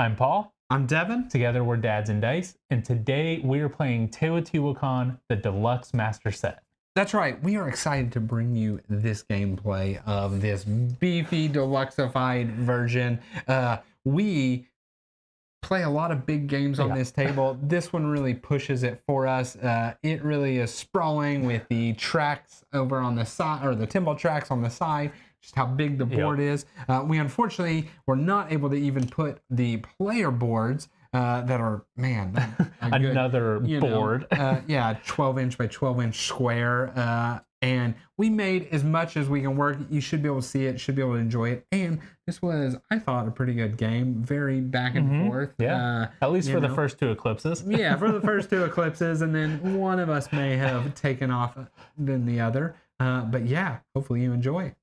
I'm Paul. I'm Devin. Together we're Dads and Dice, and today we are playing Teotihuacan, the Deluxe Master Set. That's right. We are excited to bring you this gameplay of this beefy, deluxeified version. We play a lot of big games on this table. This one really pushes it for us. It really is sprawling with the tracks over on the side, or the temple tracks on the side, just how big the board is. We unfortunately were not able to even put the player boards that are, man, Another board. 12-inch by 12-inch square. And we made as much as we can work. You should be able to see it, should be able to enjoy it. And this was, I thought, a pretty good game. Very back and forth. Yeah, at least for the first two eclipses. Yeah, for the first two eclipses. And then one of us may have taken off than the other. But yeah, hopefully you enjoy it.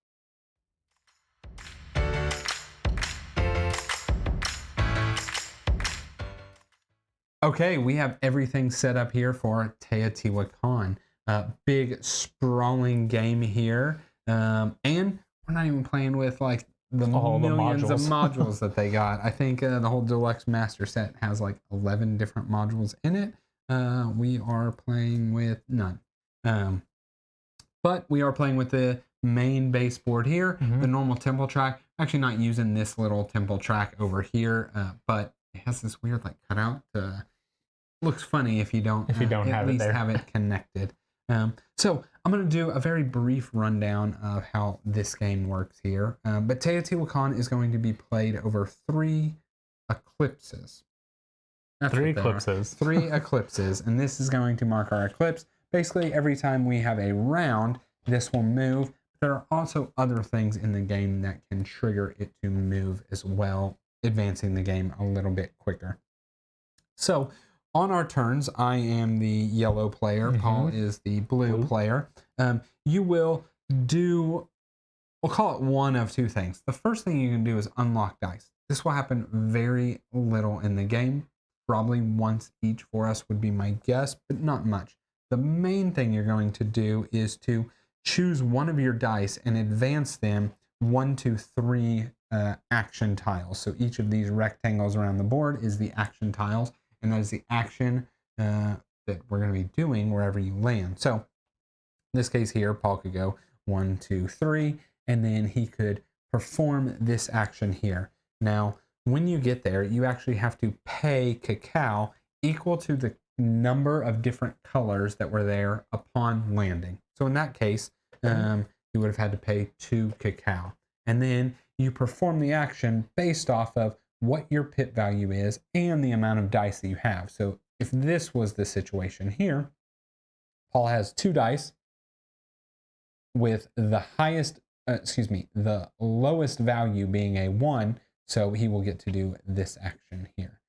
Okay, we have everything set up here for Teotihuacan. Big sprawling game here. And we're not even playing with like the millions of modules that they got. I think the whole Deluxe Master Set has like 11 different modules in it. We are playing with none. But we are playing with the main baseboard here, the normal temple track. Actually not using this little temple track over here, but it has this weird like cutout. Looks funny if you don't have it there. Have it connected. So I'm going to do a very brief rundown of how this game works here. But Teotihuacan is going to be played over 3 eclipses. That's 3 eclipses. 3 eclipses, and this is going to mark our eclipse. Basically, every time we have a round, this will move. There are also other things in the game that can trigger it to move as well, advancing the game a little bit quicker. So on our turns, I am the yellow player. Paul is the blue player. You will do, we'll call it one of 2 things. The first thing you can do is unlock dice. This will happen very little in the game. Probably once each for us would be my guess, but not much. The main thing you're going to do is to choose one of your dice and advance them 1 to 3 action tiles. So each of these rectangles around the board is the action tiles. And that is the action that we're going to be doing wherever you land. So in this case here, Paul could go 1, 2, 3, and then he could perform this action here. Now, when you get there, you actually have to pay cacao equal to the number of different colors that were there upon landing. So in that case, you would have had to pay 2 cacao. And then you perform the action based off of what your pit value is and the amount of dice that you have. So if this was the situation here, Paul has 2 dice with the the lowest value being a 1, so he will get to do this action here.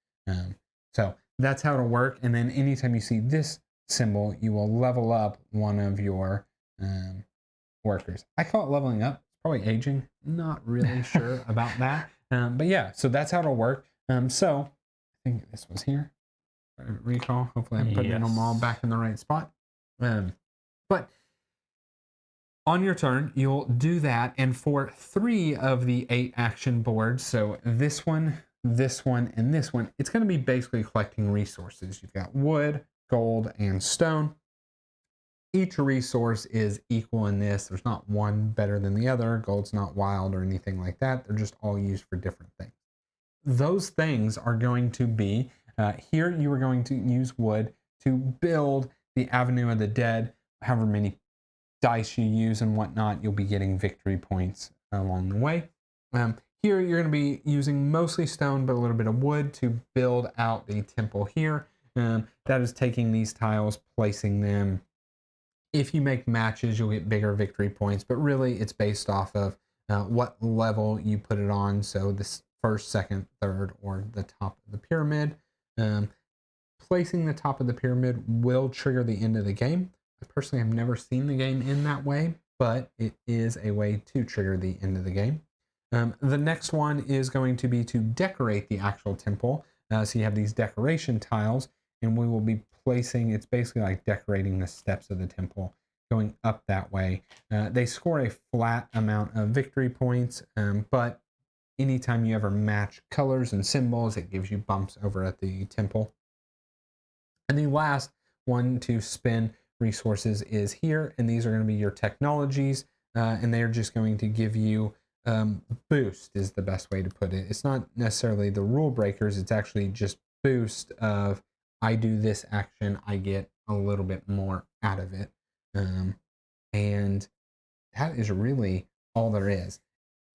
So that's how it'll work. And then anytime you see this symbol, you will level up one of your workers. I call it leveling up. It's probably aging. Not really sure about that. But yeah, so that's how it'll work. So I think this was here. Recall. Hopefully I'm putting them all back in the right spot. But on your turn, you'll do that. And for 3 of the 8 action boards, so this one, and this one, it's going to be basically collecting resources. You've got wood, gold, and stone. Each resource is equal in this. There's not one better than the other. Gold's not wild or anything like that. They're just all used for different things. Those things are going to be, here you are going to use wood to build the Avenue of the Dead. However many dice you use and whatnot, you'll be getting victory points along the way. Here you're going to be using mostly stone, but a little bit of wood to build out the temple here. That is taking these tiles, placing them. If you make matches, you'll get bigger victory points, but really it's based off of what level you put it on. So this first, second, third, or the top of the pyramid. Placing the top of the pyramid will trigger the end of the game. I personally have never seen the game in that way, but it is a way to trigger the end of the game. The next one is going to be to decorate the actual temple. So you have these decoration tiles, and we will be placing, it's basically like decorating the steps of the temple, going up that way. They score a flat amount of victory points, but anytime you ever match colors and symbols, it gives you bumps over at the temple. And the last one to spend resources is here, and these are going to be your technologies, and they're just going to give you boost is the best way to put it. It's not necessarily the rule breakers, it's actually just boost of I do this action, I get a little bit more out of it. And that is really all there is.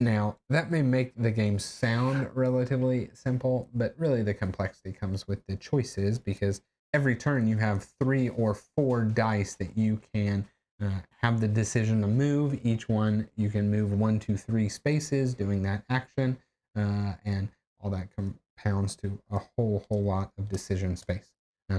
Now, that may make the game sound relatively simple, but really the complexity comes with the choices, because every turn you have 3 or 4 dice that you can have the decision to move. Each one you can move 1, 2, 3 spaces doing that action, and all that compounds to a whole lot of decision space.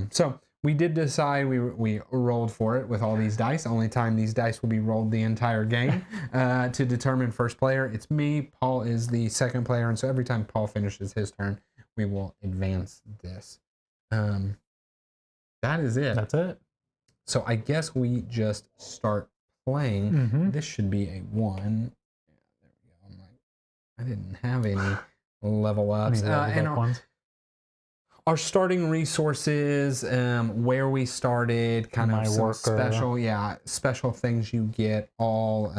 So we did decide we rolled for it with all these dice. Only time these dice will be rolled the entire game to determine first player. It's me. Paul is the second player, and so every time Paul finishes his turn, we will advance this. That is it. That's it. So I guess we just start playing. This should be a 1. There we go. I didn't have any level ups. And our starting resources, where we started, kind of some special things you get, all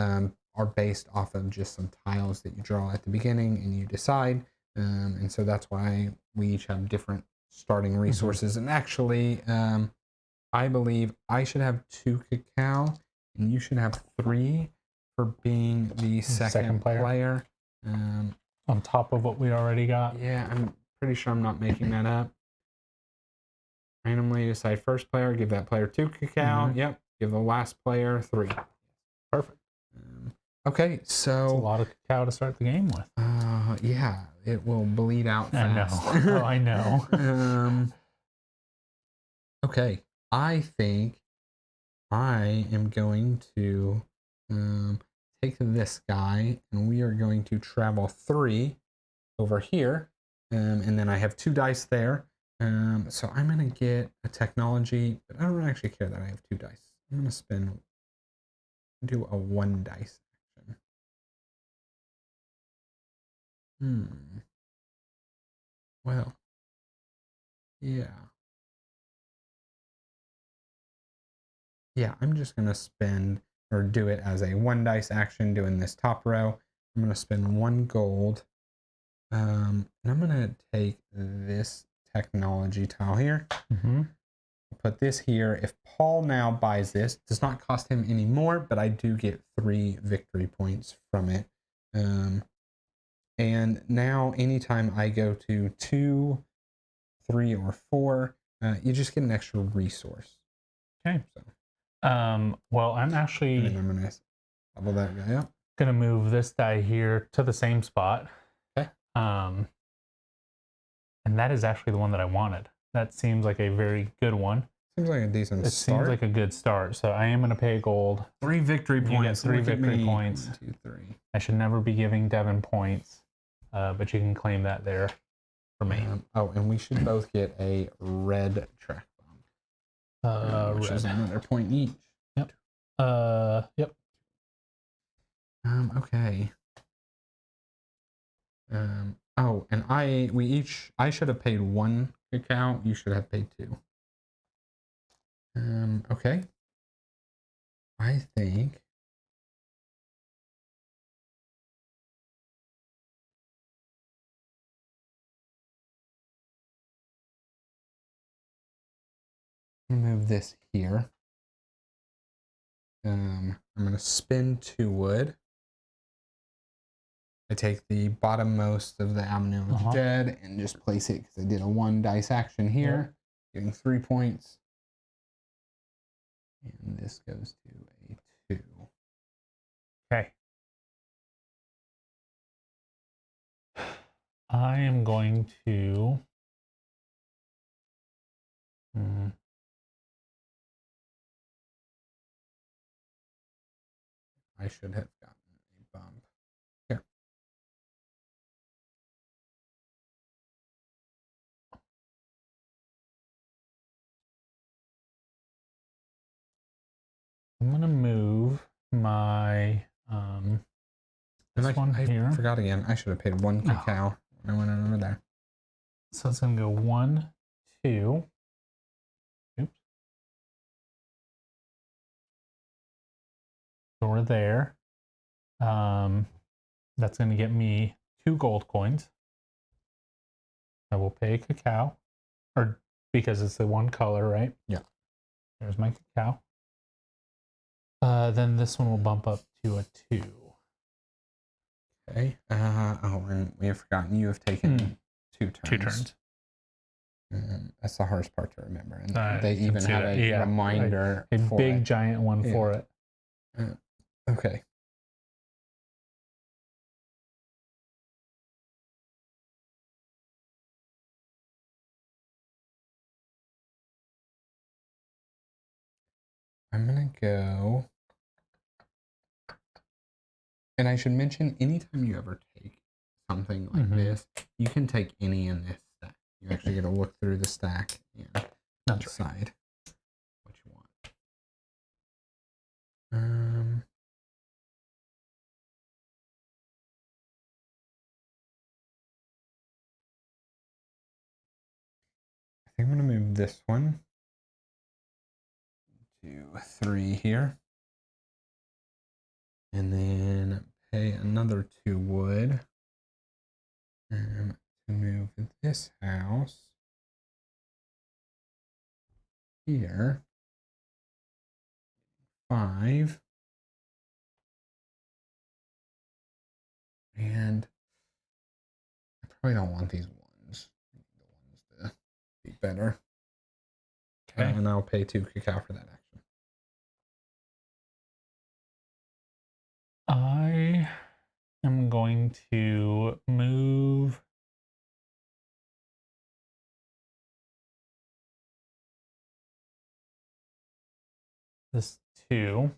are based off of just some tiles that you draw at the beginning and you decide. And so that's why we each have different starting resources. And actually, I believe I should have 2 cacao and you should have 3 for being the second player. On top of what we already got. Yeah, I'm pretty sure I'm not making that up. Randomly decide first player, give that player 2 cacao. Yep. Give the last player 3. Perfect. Okay, so that's a lot of cacao to start the game with. Yeah, it will bleed out fast. I know. I know. Okay, I think I am going to take this guy, and we are going to travel 3 over here, and then I have 2 dice there. So I'm going to get a technology, but I don't actually care that I have 2 dice. I'm going to do a 1 dice action. Well, yeah. Yeah, I'm just going to spend, or do it as a 1 dice action doing this top row. I'm going to spend 1 gold. And I'm going to take this technology tile here. Put this here. If Paul now buys this, it does not cost him any more, but I do get 3 victory points from it. And now anytime I go to 2, 3, or 4, you just get an extra resource. Okay. So, well, I'm actually and I'm going to level that guy up. Gonna move this die here to the same spot. Okay. And that is actually the one that I wanted. That seems like a very good one. Seems like a decent start. Seems like a good start. So I am going to pay gold. 3 victory points. You get 3 victory points. 1, 2, 3. I should never be giving Devin points, but you can claim that there for me. Oh, and we should both get a red track bomb. Which is another point each. Yep. Yep. Okay. Oh, and I should have paid 1 cacao. You should have paid 2. Okay. I think move this here. I'm going to spin 2 wood. I take the bottommost of the Avenue of Dead and just place it because I did a 1 dice action here, getting 3 points. And this goes to a 2. Okay. I am going to... I should have gotten a bump. Here. I'm going to move my this one I here. forgot again. I should have paid 1 cacao when I went over there. So it's going to go 1, 2. Oops. So we're there. That's going to get me 2 gold coins. I will pay cacao, or because it's the one color, right? Yeah. There's my cacao. Then this one will bump up to a 2. Okay. Oh, and we have forgotten you have taken 2 turns. 2 turns. That's the hardest part to remember. And I they even have a reminder. A for big it. giant one for it. Okay. I'm going to go. And I should mention, anytime you ever take something like this, you can take any in this stack. You actually get to look through the stack and decide what you want. I think I'm going to move this one to 3 here. And then pay another 2 wood to move this house here. 5. And I probably don't want these ones. I need the ones to be better. Okay. And I'll pay 2 cacao for that action. I am going to move this 2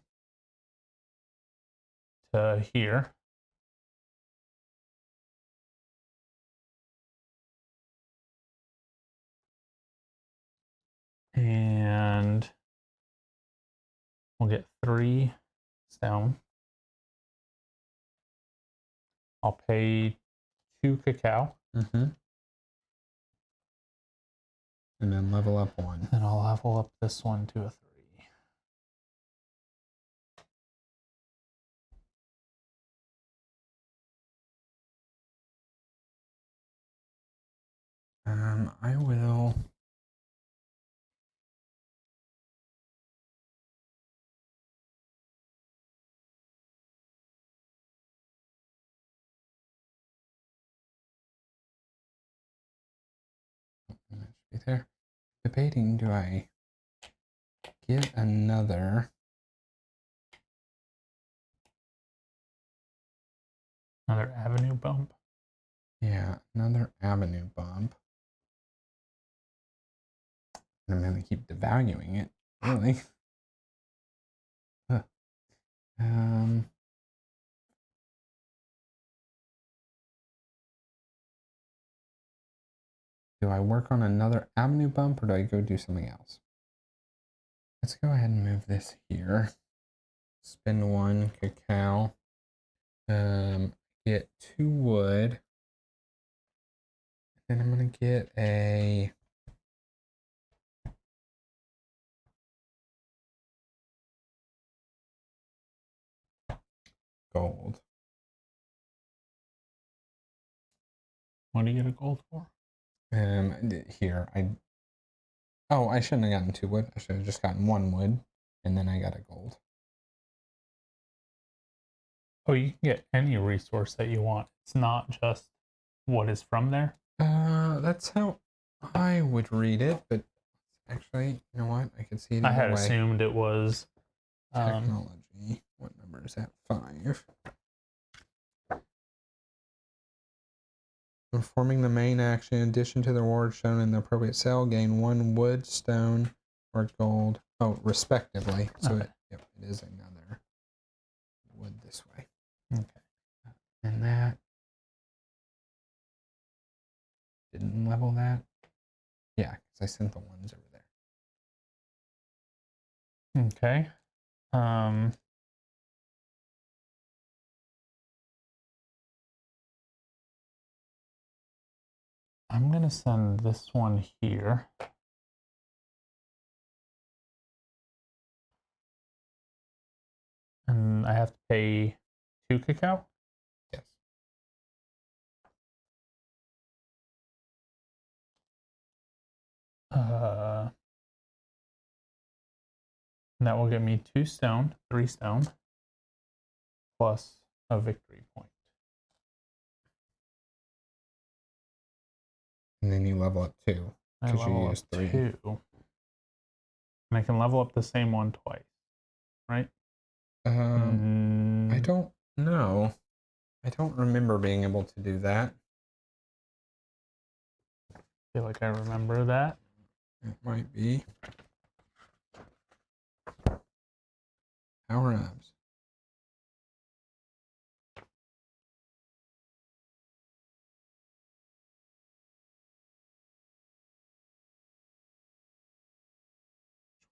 to here. And we'll get 3 stone. I'll pay 2 cacao. And then level up 1. And I'll level up this one to a 3. I will. That should be there. Debating, do I get another avenue bump? Yeah, another avenue bump. I'm going to keep devaluing it, really. Do I work on another avenue bump or do I go do something else? Let's go ahead and move this here. Spend 1 cacao. Get 2 wood. Then I'm going to get a gold. What do you get a gold for? Here, I shouldn't have gotten 2 wood. I should have just gotten 1 wood, and then I got a gold. Oh, you can get any resource that you want. It's not just what is from there. That's how I would read it, but actually, you know what? I could see it I either had way. assumed it was Technology. What number is that? 5. Performing the main action, in addition to the reward shown in the appropriate cell, gain 1 wood, stone, or gold. Oh, respectively. So okay. it is another wood this way. Okay. And that didn't level that. Yeah, because I sent the ones over there. Okay. I'm going to send this one here. And I have to pay 2 cacao? Yes. And that will give me 2 stone, 3 stone, plus a victory point. And then you level up 2. I Because you level use up 3. 2. And I can level up the same one twice, right? I don't know. I don't remember being able to do that. I feel like I remember that. It might be. Power ups.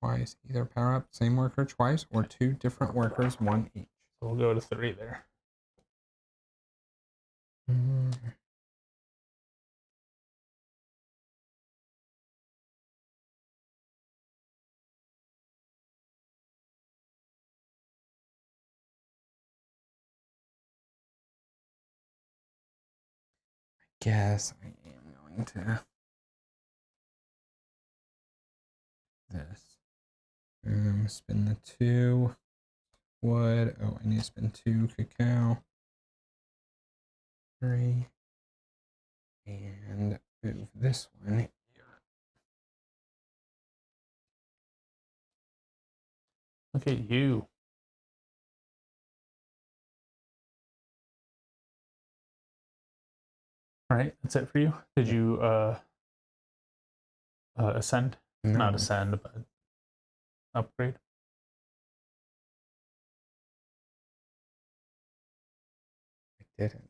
Twice. Either power up same worker twice or 2 different workers, 1 each. So we'll go to 3 there. Guess I am going to this. Spin the 2 wood. Oh, I need to spin 2 cacao. 3. And move this one here. Look at you. All right, that's it for you. Did you ascend? No, Not ascend, but upgrade. I didn't.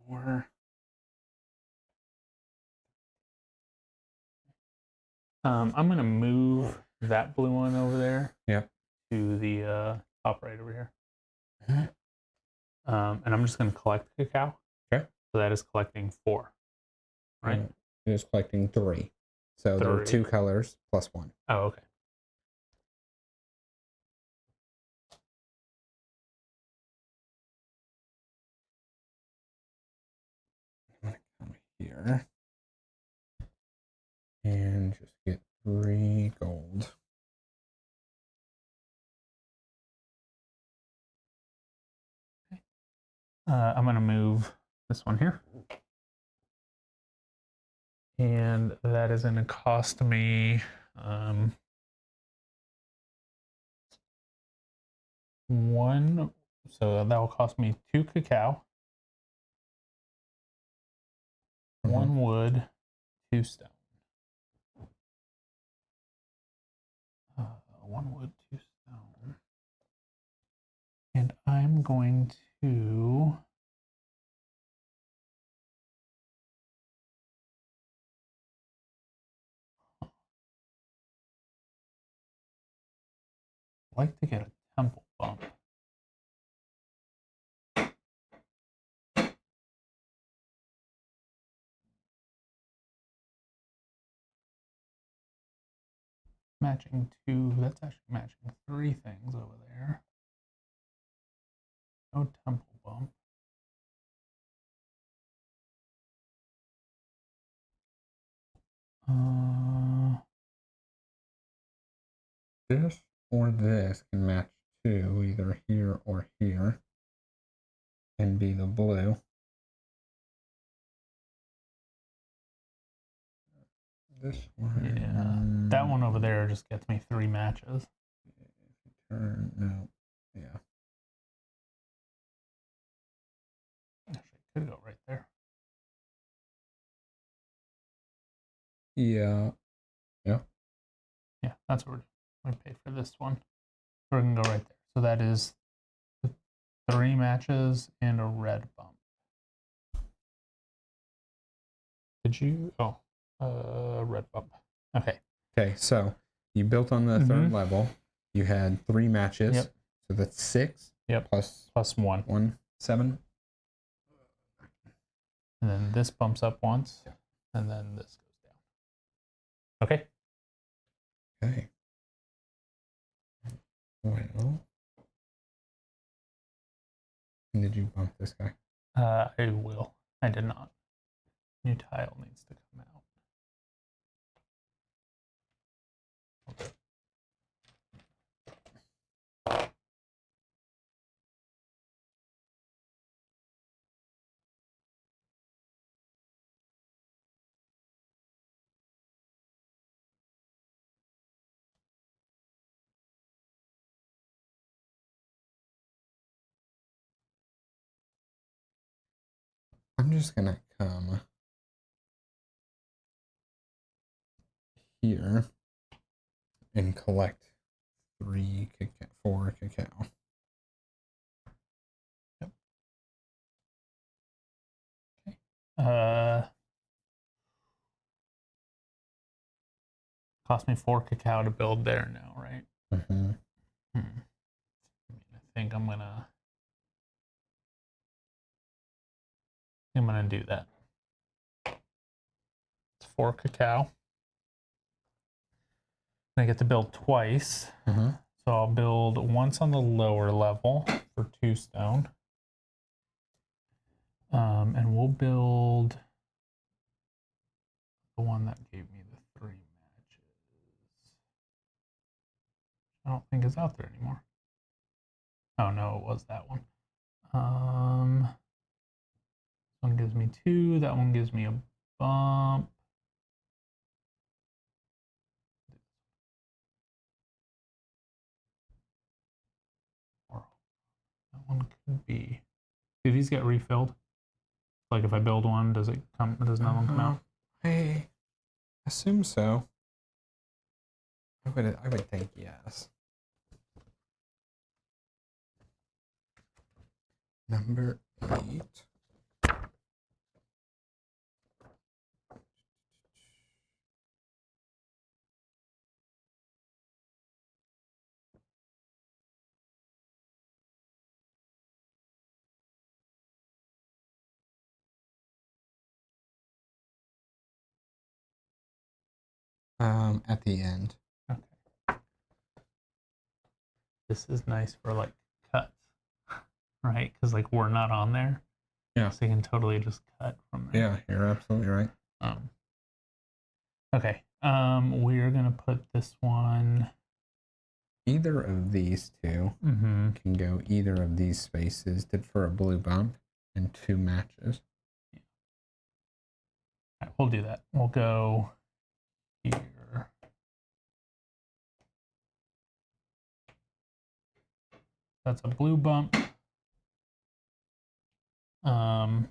Four. I'm gonna move that blue one over there. Yep. To the top right over here. Mhm. And I'm just gonna collect cacao. Okay. So that is collecting 4. Right? It is collecting 3. So there are 2 colors plus 1. Oh, okay. I'm gonna come here and just get 3 gold. I'm gonna move this one here. And that is gonna cost me 1. So that will cost me 2 cacao, 1 wood, 2 stone. 1 wood, 2 stone. And I'm going to like to get a temple bump. Matching 2, that's actually matching 3 things over there. No temple bump. This or this can match 2, either here or here, and be the blue. This one. Yeah, that one over there just gets me 3 matches. Turn, no, yeah. Actually, could go right there. Yeah. Yeah. Yeah, that's what we're doing. We paid for this one. We're gonna go right there. So that is 3 matches and a red bump. Did you? Oh, red bump. Okay. Okay, so You built on the third level. You had 3 matches. Yep. So that's 6. Yep. Plus 1. 1, 7. And then this bumps up once. Yep. And then this goes down. Okay. Okay. Well, did you bump this guy? I will. I did not. New tile needs to come out. Okay. I'm just going to come here and collect 4 cacao. Yep. Okay. Cost me 4 cacao to build there now, right? Mm-hmm. I think I'm gonna do that. It's 4 cacao. I get to build twice. Mm-hmm. So I'll build once on the lower level for 2 stone. And we'll build the one that gave me the 3 matches. I don't think it's out there anymore. Oh no, it was that one. This one gives me 2. That one gives me a bump. That one could be. Do these get refilled? Like if I build one, does it come? Does another one come out? I assume so. I would think yes. Number 8. At the end. Okay. This is nice for like cuts, right? Because like we're not on there. Yeah. So you can totally just cut from there. Yeah, you're absolutely right. Okay. We're gonna put this one. Either of these 2 can go either of these spaces. Did for a blue bump and 2 matches. Yeah. All right, we'll do that. We'll go here. That's a blue bump. And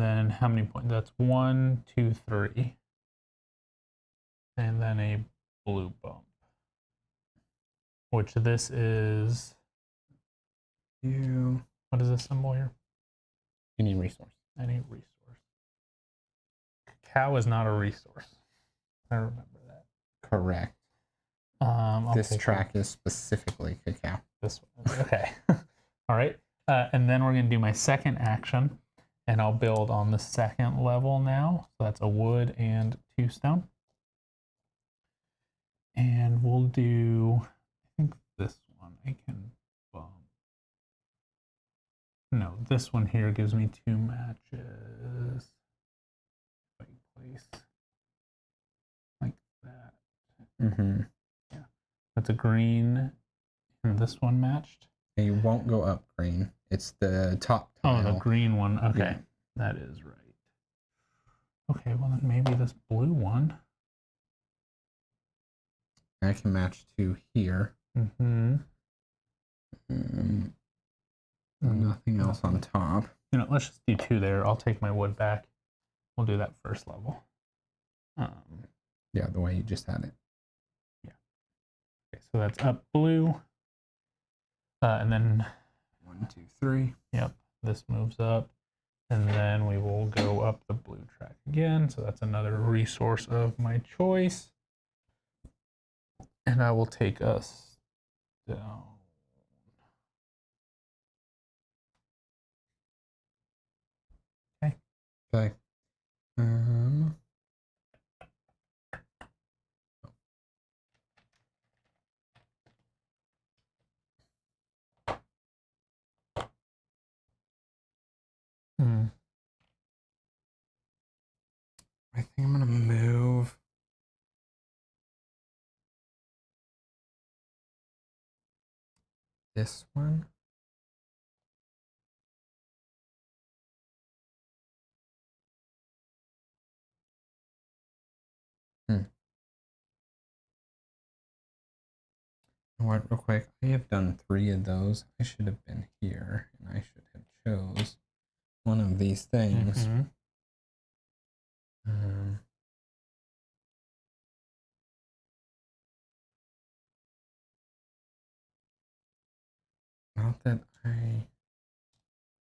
then how many points? That's 1, 2, 3. And then a blue bump. Which this is. What is this symbol here? Any resource. Any resource. Cacao is not a resource. I remember that. Correct. This track is specifically cacao. This one. Okay. All right. And then we're going to do my second action. And I'll build on the second level now. So that's a wood and 2 stone. And we'll do, I think this one I can bump. No, this one here gives me 2 matches. Place like that. Yeah. That's a green. And this one matched. And you won't go up green. It's the top tile. Oh, the green one. Okay. Yeah. That is right. Okay, well then maybe this blue one. I can match 2 here. Nothing else on top. You know, let's just do 2 there. I'll take my wood back. We'll do that first level. Yeah, the way you just had it. Yeah. Okay, so that's up blue. And then 1, 2, 3. Yep, this moves up. And then we will go up the blue track again. So that's another resource of my choice. And I will take us down. Okay. Okay. I think I'm gonna move this one. What, real quick, I have done 3 of those. I should have been here, and I should have chose one of these things. Not that I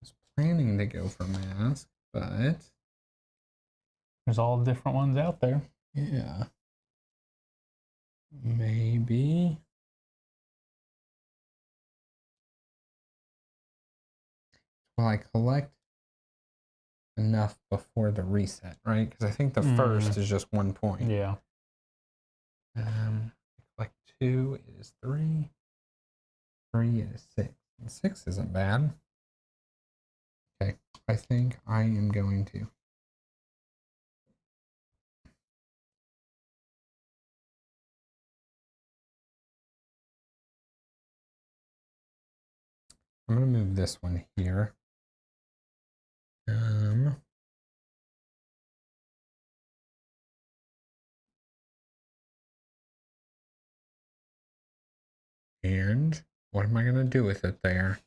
was planning to go for mask, but There's all different ones out there. yeah, maybe. Will I collect enough before the reset, right? Because I think the first is just 1 point. Yeah. Collect 2 is 3. 3 is 6. And 6 isn't bad. Okay, I think I am going to. I'm going to move this one here. And what am I going to do with it there?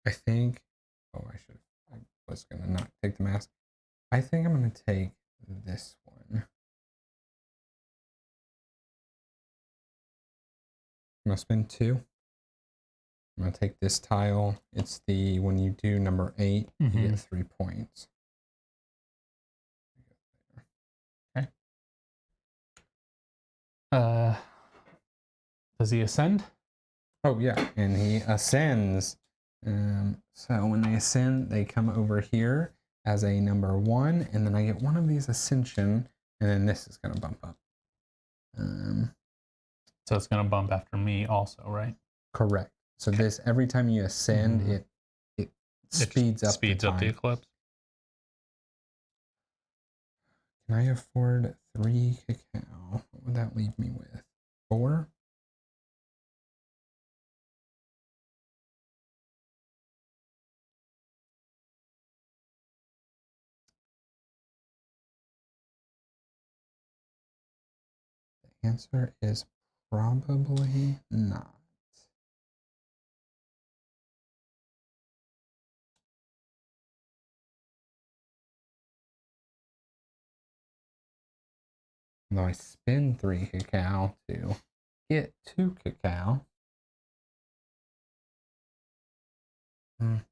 I think, oh, I was going to not take the mask. I think I'm going to take this one. I'm going to spend 2. I'm going to take this tile. It's the, when you do number 8, you get 3 points. Okay. Does he ascend? Oh, yeah, and he ascends. So when they ascend, they come over here as a number 1, and then I get one of these ascension, and then this is going to bump up. So it's going to bump after me also, right? Correct. So this, every time you ascend, it speeds up the eclipse. Can I afford 3 cacao? What would that leave me with? 4? The answer is probably not. Though I spend 3 cacao to get 2 cacao. I'm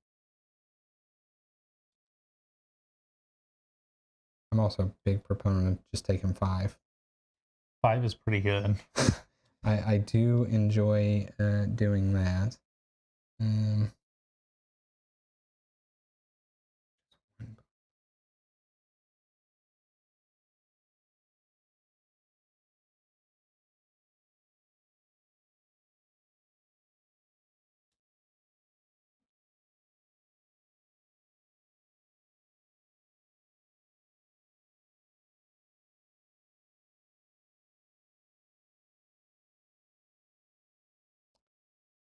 also a big proponent of just taking 5. 5 is pretty good. I do enjoy doing that.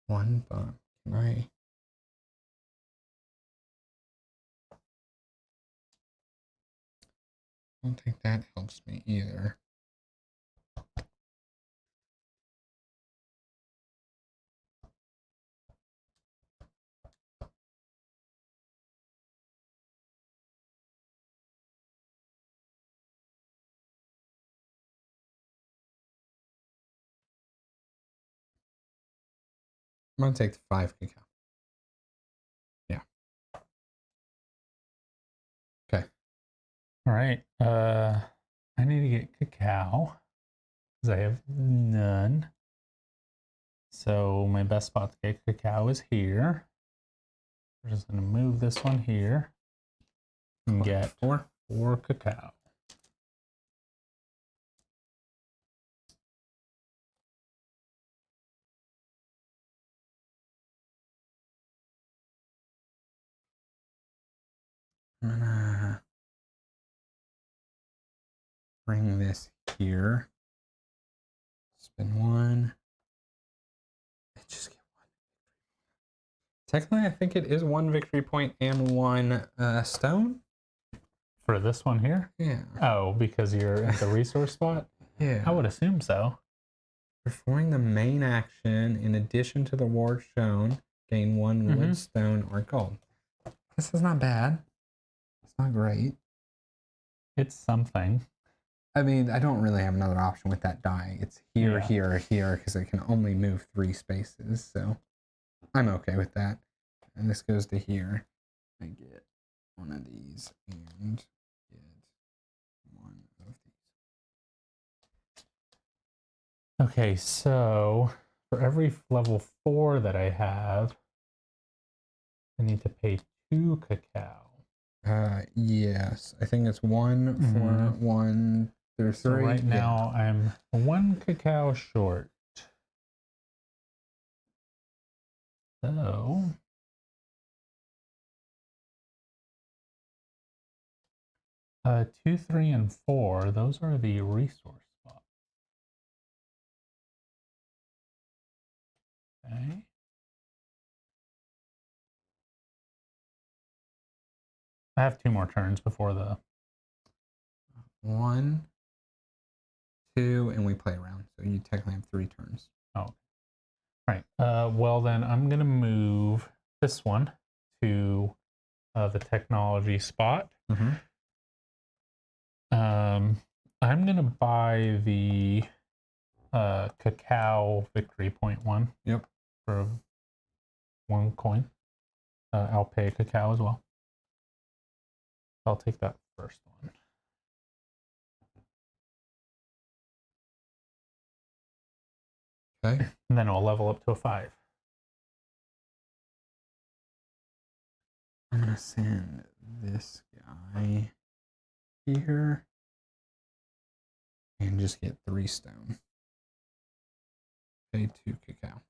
One bump. Can I? I don't think that helps me either. I'm going to take the 5 cacao. Yeah. Okay. All right. I need to get cacao because I have none. So my best spot to get cacao is here. We're just going to move this one here and get 4 cacao. I'm gonna bring this here. Spin 1. I just get 1. Technically, I think it is 1 victory point and 1 stone. For this one here? Yeah. Oh, because you're at the resource spot? Yeah. I would assume so. Performing the main action in addition to the ward shown, gain 1 wood, stone, or gold. This is not bad. It's not great. It's something. I mean, I don't really have another option with that die. It's here, here, or here, because it can only move 3 spaces, so I'm okay with that. And this goes to here. I get 1 of these and get 1 of these. Okay, so for every level 4 that I have, I need to pay 2 cacao. Yes. I think it's 1 for 1 through 3. So right now I'm 1 cacao short. So 2, 3, and 4, those are the resource spots. Okay. I have 2 more turns before the 1, 2, and we play around. So you technically have 3 turns. Oh. All right. Well, then I'm going to move this one to the technology spot. I'm going to buy the cacao victory point one. Yep. For 1 coin. I'll pay cacao as well. I'll take that first one. Okay. And then I'll level up to a 5. I'm going to send this guy here and just get 3 stone. Pay 2 cacao.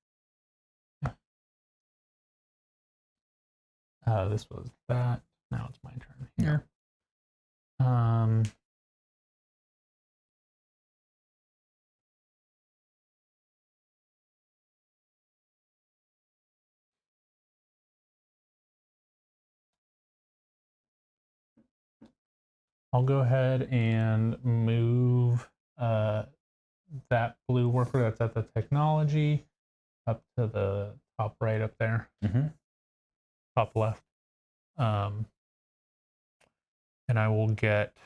This was that. Now it's my turn here. I'll go ahead and move that blue worker that's at the technology up to the top right up there. Top left. And I will get...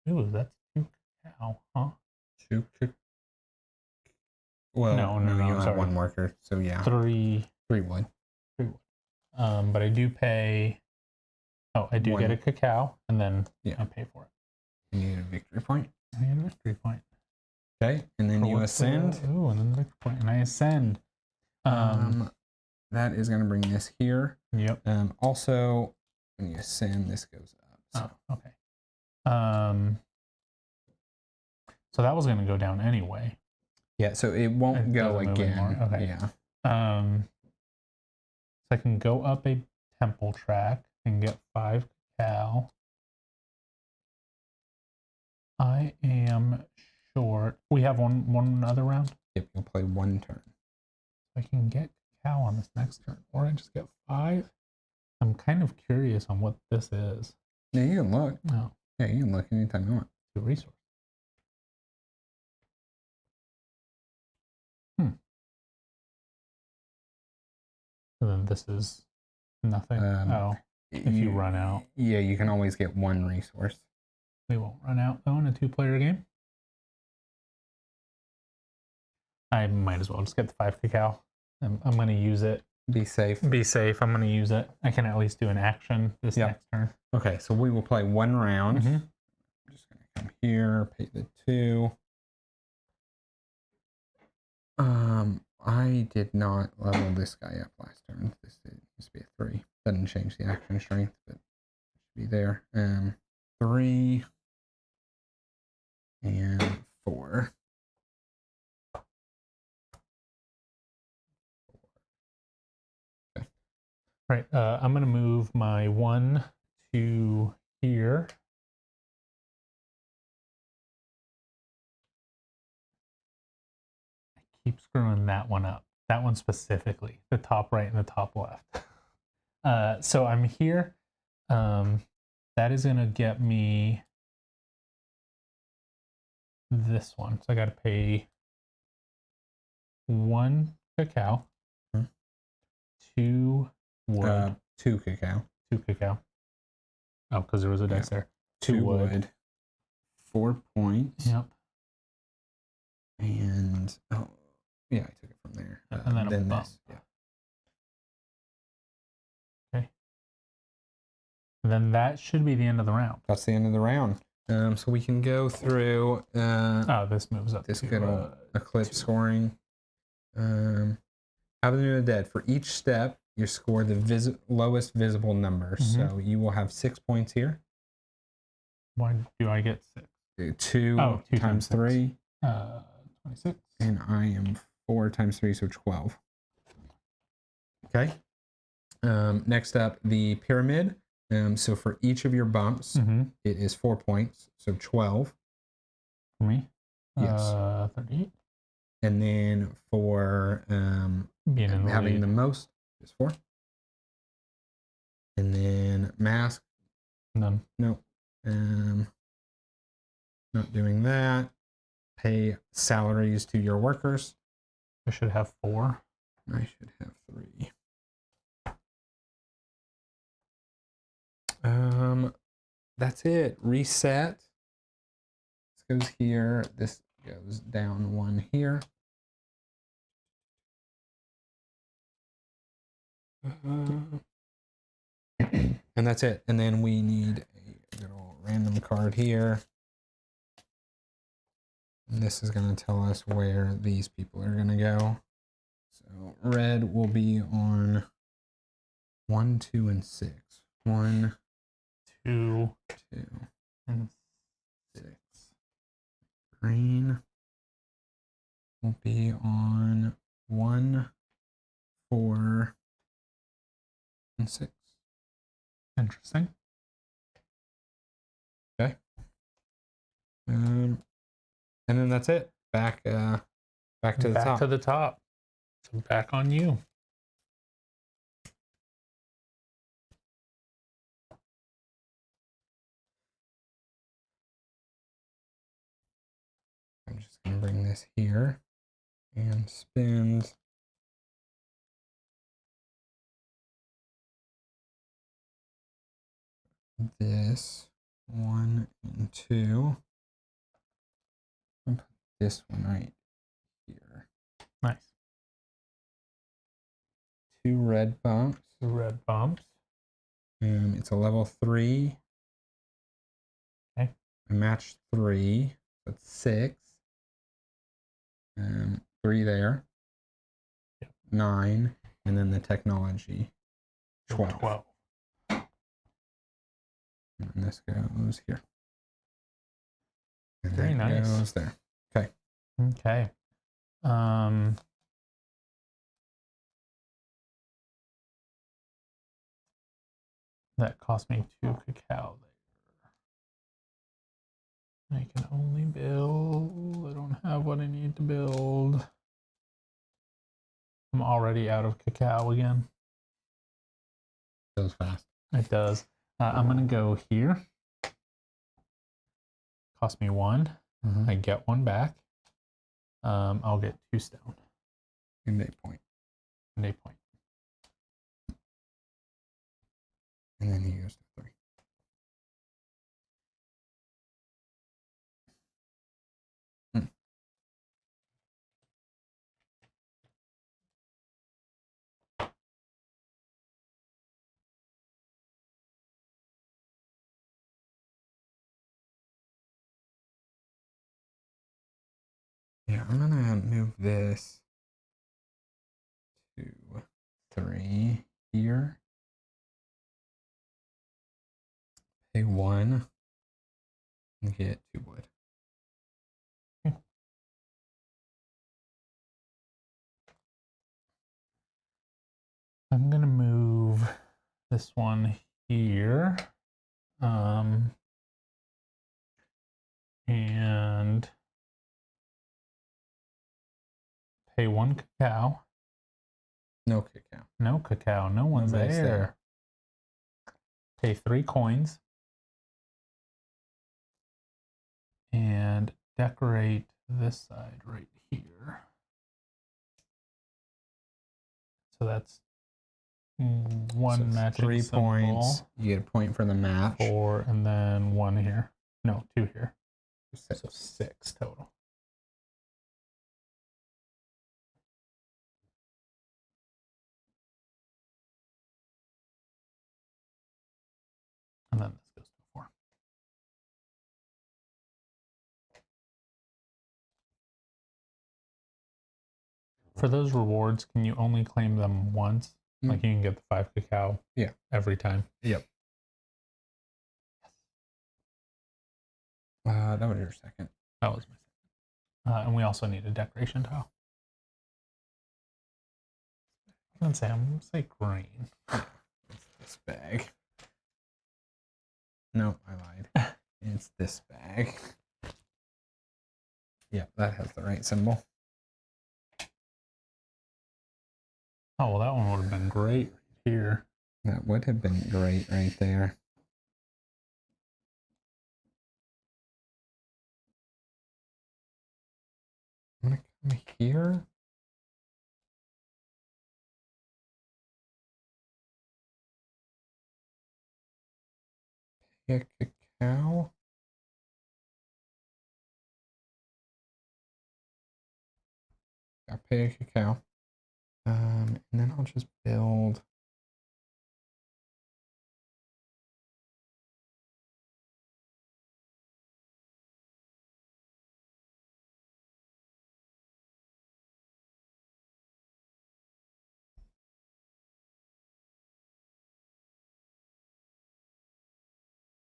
Ooh, that's 2 cacao, huh? 2 cacao. Well, no, you have sorry. 1 worker, so yeah. 3 wood. 3 wood. But I do pay... Oh, I do get a cacao, and then I pay for it. You need a victory point. I need a victory point. Okay, and then you ascend. Ooh, and then the victory point, and I ascend. That is going to bring this here. Yep. Also, when you ascend, this goes up. So. Oh, okay. So that was going to go down anyway. Yeah, so it won't go again. Okay. Yeah. So I can go up a temple track and get 5 cacao. I am short. We have one other round. Yep, you'll play 1 turn. I can get cacao on this next turn, or I just get 5. I'm kind of curious on what this is. Yeah, you can look. No. Yeah, you can look anytime you want. 2 resource. And then this is nothing. If you run out. Yeah, you can always get 1 resource. We won't run out though in a 2-player game. I might as well just get the 5 cacao. I'm going to use it. Be safe. Be safe. I'm going to use it. I can at least do an action this next turn. Okay, so we will play 1 round. Mm-hmm. I'm just going to come here, pay the 2. I did not level this guy up last turn. This used to be a 3. Doesn't change the action strength, but it should be there. 3 and 4. Okay. All right, I'm going to move my 1 to here. I keep screwing that one up. That one specifically, the top right and the top left. So I'm here. That is going to get me this one. So I got to pay 1 cacao, 2 wood, 2 cacao. 2 cacao. Oh, because there was a dice there. 2 wood. 4 points. Yep. And oh yeah, I took it from there. And then a bump. this. Yeah. Okay. And then that should be the end of the round. That's the end of the round. So we can go through. Oh, this moves up. This to, good old eclipse scoring. Avenue of the Dead. For each step, you score the lowest visible number. So you will have 6 points here. Why do I get 6? 2 times 3. 26. And I am 4 times 3, so 12. Okay. Next up, the pyramid. So for each of your bumps, it is 4 points, so 12. For me? Yes. 38. And then for Being in having the most is 4. And then mask. None. Nope. Not doing that. Pay salaries to your workers. I should have 4. I should have 3. That's it. Reset. This goes here. This goes down 1 here. And that's it. And then we need a little random card here. And this is going to tell us where these people are going to go. So red will be on 1, 2, and 6. 1, 2, 2, and 6. Green will be on 1, 4, and 6. Interesting. Okay. And then that's it. Back to the top. Back to the top. So back on you. I'm just going to bring this here and spend this 1 and 2. And put this one right here. Nice. 2 red bumps. 2 red bumps. It's a level 3. Okay. I matched 3. That's 6. 3 there. Yep. 9. And then the technology. 12. 12. And this goes here. And Very that nice. goes there. Okay. Okay. That cost me 2 cacao there. I can only build. I don't have what I need to build. I'm already out of cacao again. Goes fast. It does. I'm going to go here. Cost me 1. I get 1 back. I'll get 2 stone. And 8 point. And 8 point. And then he goes to 3. Yeah, I'm gonna move this to 3 here. Pay 1 and get 2 wood. I'm gonna move this one here. And pay 1 cacao. No cacao. No cacao. No one's Nobody's there. Pay 3 coins. And decorate this side right here. So that's 1 So matching 3 symbol, points. You get a point for the match. 4, and then 1 here. No, 2 here. 6. So 6 total. And then this goes to 4. For those rewards, can you only claim them once? Like you can get the 5 cacao every time? Yep. That was your second. That was my second. And we also need a decoration tile. I'm gonna say green. It's this bag. No, I lied. It's this bag. Yeah, that has the right symbol. Oh, well, that one would have been great here. That would have been great right there. I'm gonna come here. Pick a cacao. I'll pay a cacao. And then I'll just build.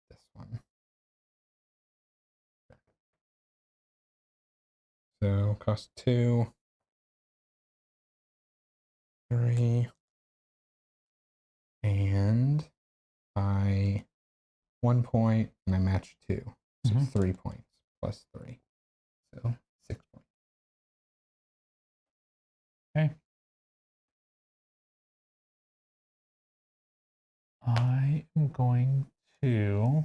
This one. So cost 2, 3, and by 1 point, and I match 2. So 3 points plus 3. So 6 points. Okay. I am going to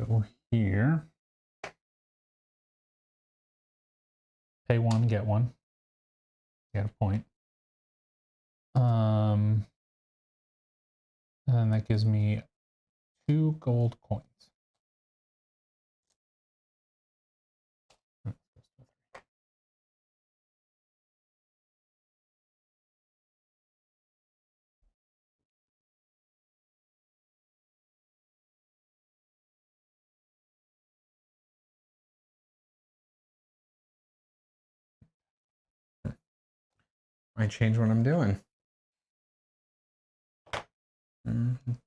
go here. Pay 1, get 1. Get a point. And then that gives me 2 gold coins. I change what I'm doing.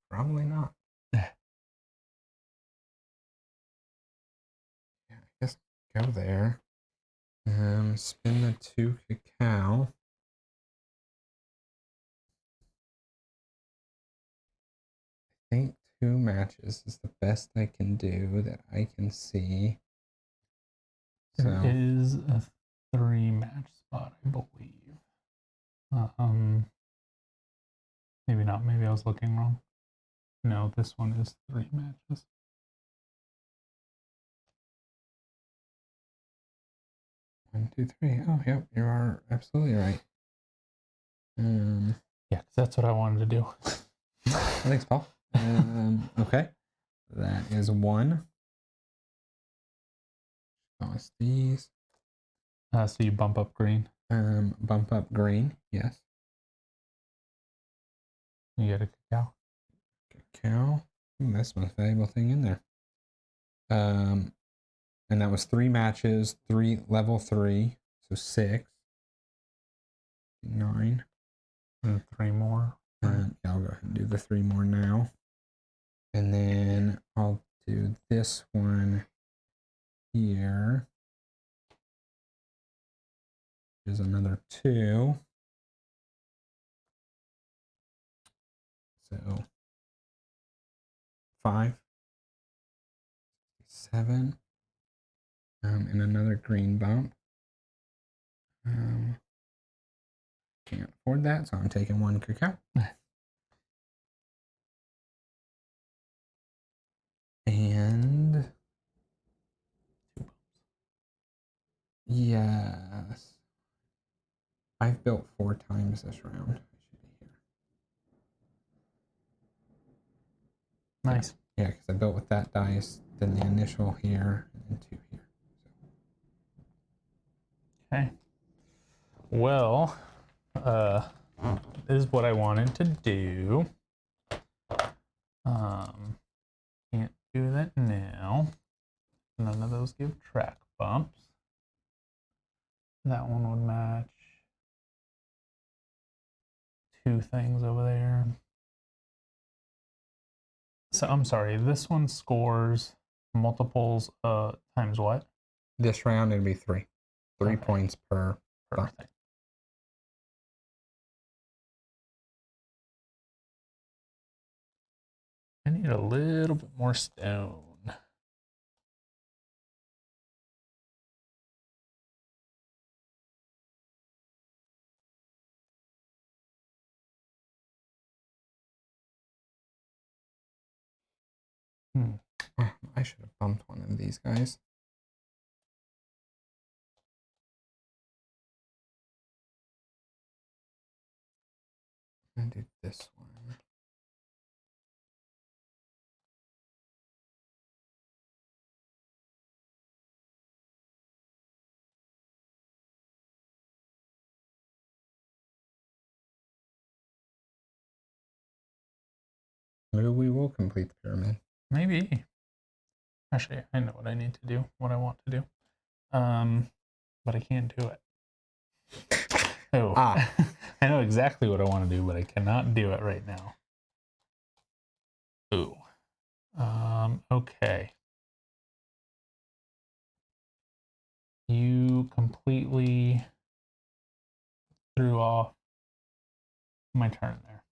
Probably not. Yeah, I guess go there. Spin the 2 cacao. I think 2 matches is the best I can do that I can see. There is a 3 match spot, I believe. Maybe not. Maybe I was looking wrong. No, this one is 3 matches. One, two, three. Oh, yep, you are absolutely right. Yeah, because that's what I wanted to do. Thanks, Paul. Okay, that is 1. Cost these. So you bump up green. Bump up green. Yes. You get a cacao. Cacao. That's the most valuable thing in there. And that was 3 matches, level 3, so 6, 9. And 3 more. Yeah, I'll go ahead and do the 3 more now. And then I'll do this one here. Is another 2. So 5, 7, and another green bump. Can't afford that, so I'm taking 1 cacao. And yes, I've built 4 times this round. I should be here. Nice. Yeah, because I built with that dice, then the initial here, and then 2 here. Okay. Well, this is what I wanted to do. Can't do that now. None of those give track bumps. That one would match 2 things over there. So I'm sorry, this one scores multiples times what? This round it'll be 3. 3 Okay. points per bump. Thing. I need a little bit more stone. I should have bumped one of these guys. I did this one. Maybe we will complete the pyramid. Maybe. Actually, I know what I need to do, what I want to do. But I can't do it. Oh, I know exactly what I want to do, but I cannot do it right now. Ooh. Okay. You completely threw off my turn there.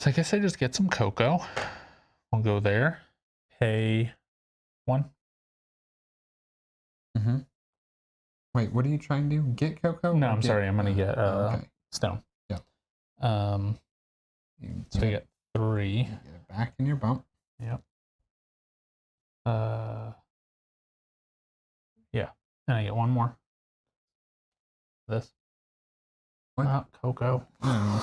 So I guess I just get some cocoa. I'll go there. Pay 1. Mm-hmm. Wait, what are you trying to do? Get cocoa? No, I'm sorry. I'm going to get okay. stone. Yep. So I get 3. Get it back in your bump. Yep. Yeah. And I get 1 more. This. What? Not cocoa. No.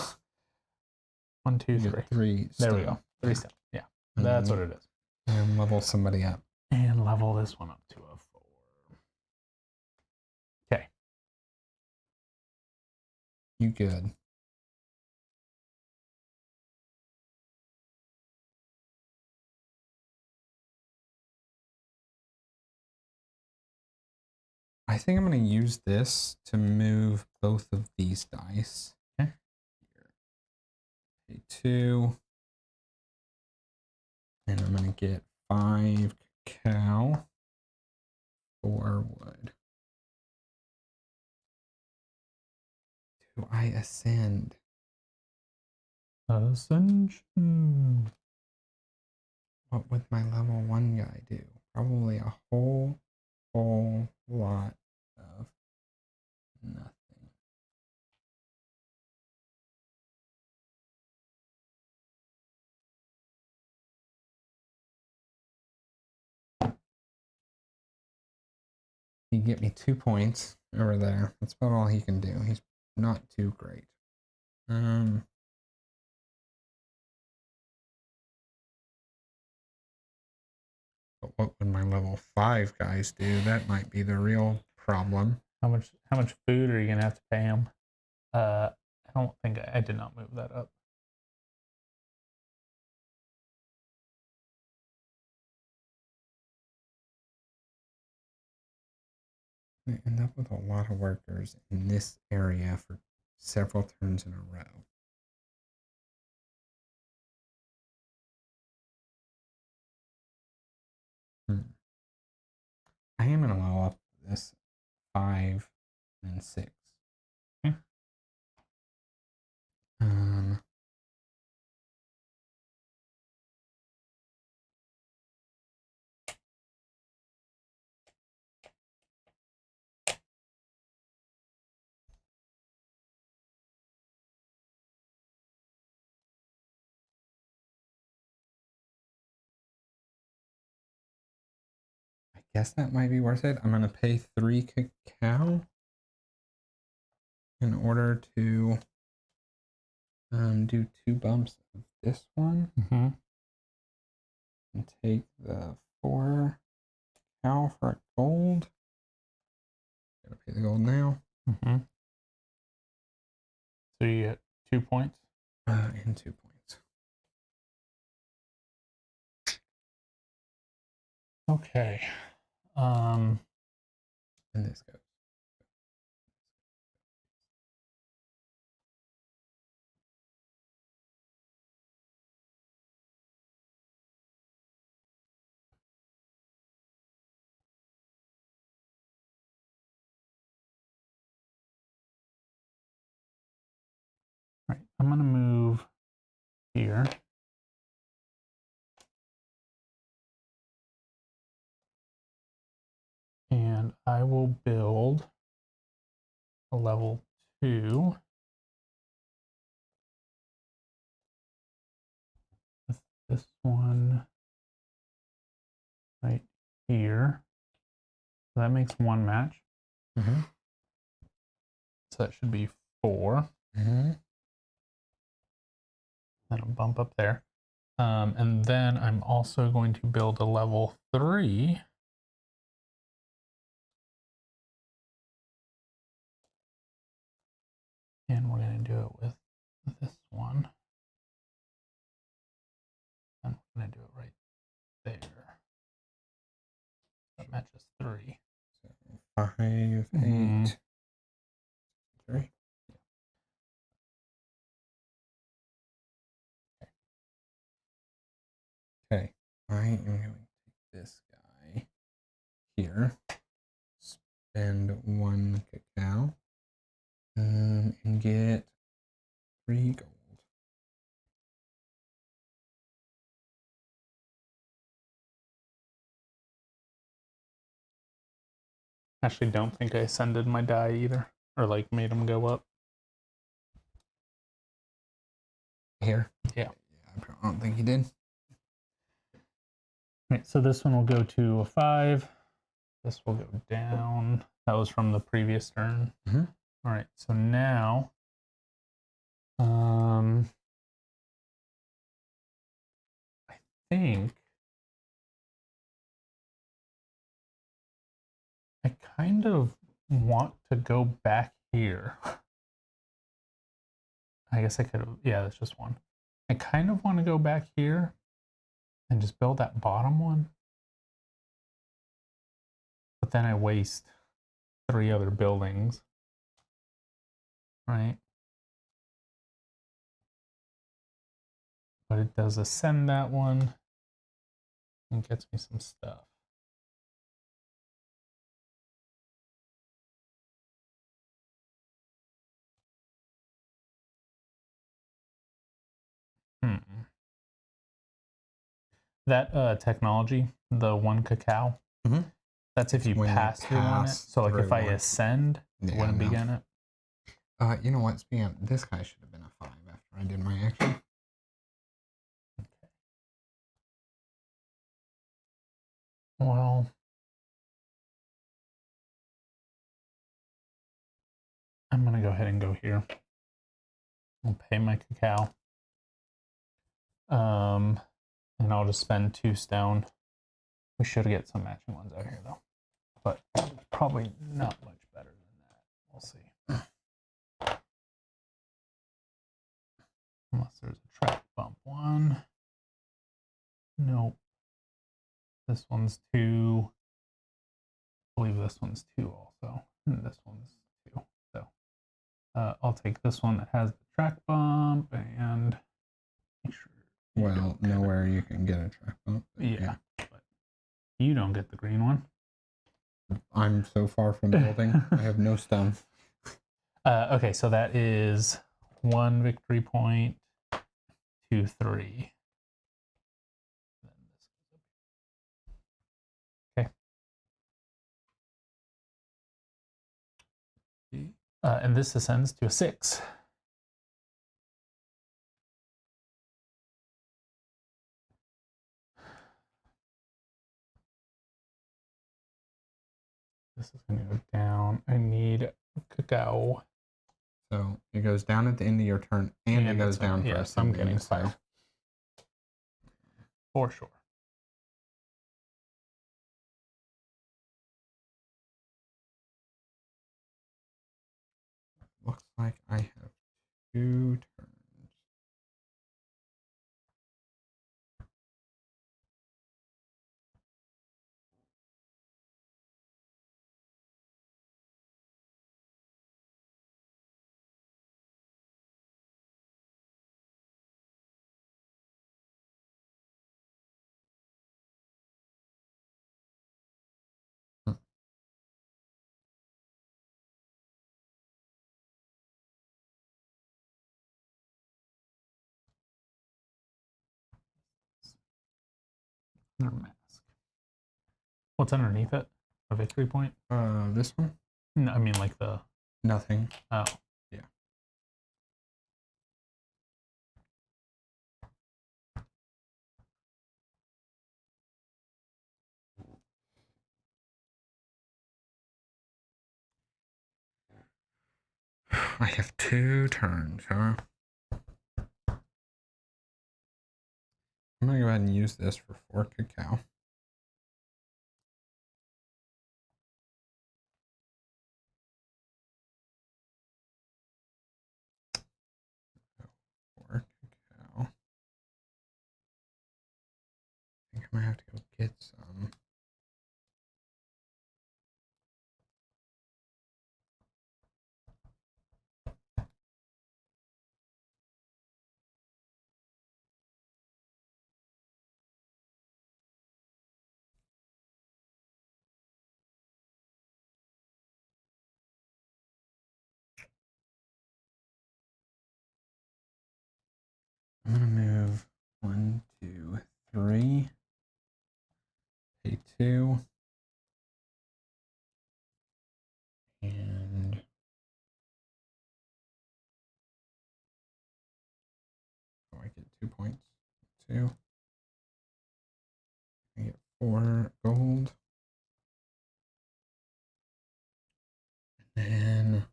1, 2, 3. 3 there we stone. go. 3 stone. Yeah. That's what it is. And level somebody up. And level this one up to a 4. Okay. You good. I think I'm going to use this to move both of these dice. Okay. Pay 2. And I'm going to get 5 cacao. 4 wood. Do I ascend? Ascension. What would my level 1 guy do? Probably a whole lot of nothing. He get me 2 points over there. That's about all he can do. He's not too great. But what would my level 5 guys do? That might be the real problem. How much food are you gonna have to pay him? How don't think I did not move that up. We end up with a lot of workers in this area for several turns in a row. I am going to allow up this 5 and 6. Okay. I guess that might be worth it. I'm going to pay 3 cacao in order to do 2 bumps of this one. Mm-hmm. And take the 4 cacao for a gold. Gotta pay the gold now. Mm-hmm. So you get 2 points. And 2 points. Okay. And this goes. Right. I'm gonna move here. And I will build a level 2 with this one right here. So that makes 1 match. Mm-hmm. So that should be 4. Mm-hmm. Then I'll bump up there. And then I'm also going to build a level 3. And we're going to do it with this one. And we're going to do it right there. That matches 3. So 5, 8, 3. Okay. I am going to take this guy here. Spend 1 cacao. And get 3 gold. Actually, don't think I ascended my die either. Or like made them go up. Here? Yeah. I don't think you did. Right, so this one will go to a 5. This will go down. That was from the previous turn. Mm-hmm. All right, so now, I think I kind of want to go back here. I guess I could have, yeah, that's just 1. I kind of want to go back here and just build that bottom one. But then I waste 3 other buildings. Right? But it does ascend that one and gets me some stuff. That technology, the 1 cacao, that's if you when pass through on it. So like if I ascend, yeah, wouldn't begin it. You know what? Speaking of, this guy should have been a 5 after I did my action. Okay. Well, I'm gonna go ahead and go here. I'll pay my cacao. And I'll just spend 2 stone. We should get some matching ones out here though. But probably not much better than that. We'll see. Unless there's a track bump one. Nope. This one's 2. I believe this one's 2 also. And this one's 2. So I'll take this one that has the track bump and make sure. Well, nowhere you can get a track bump. Yeah, but you don't get the green one. I'm so far from building. I have no stone. Okay, so that is 1 victory point, 2, 3. Okay. And this ascends to a 6. This is going to go down. I need cacao. So it goes down at the end of your turn, and it goes down for yes, I'm getting 5. For sure. Looks like I have 2 turns. Mask. What's underneath it? A victory point? This one? No, I mean like the... Nothing. Oh. Yeah. I have 2 turns, huh? I'm gonna go ahead and use this for 4 cacao. I think I might have to go get some. I'm gonna move 1, 2, 3. Pay 2. And oh, I get 2 points. 2. I get 4 gold. And then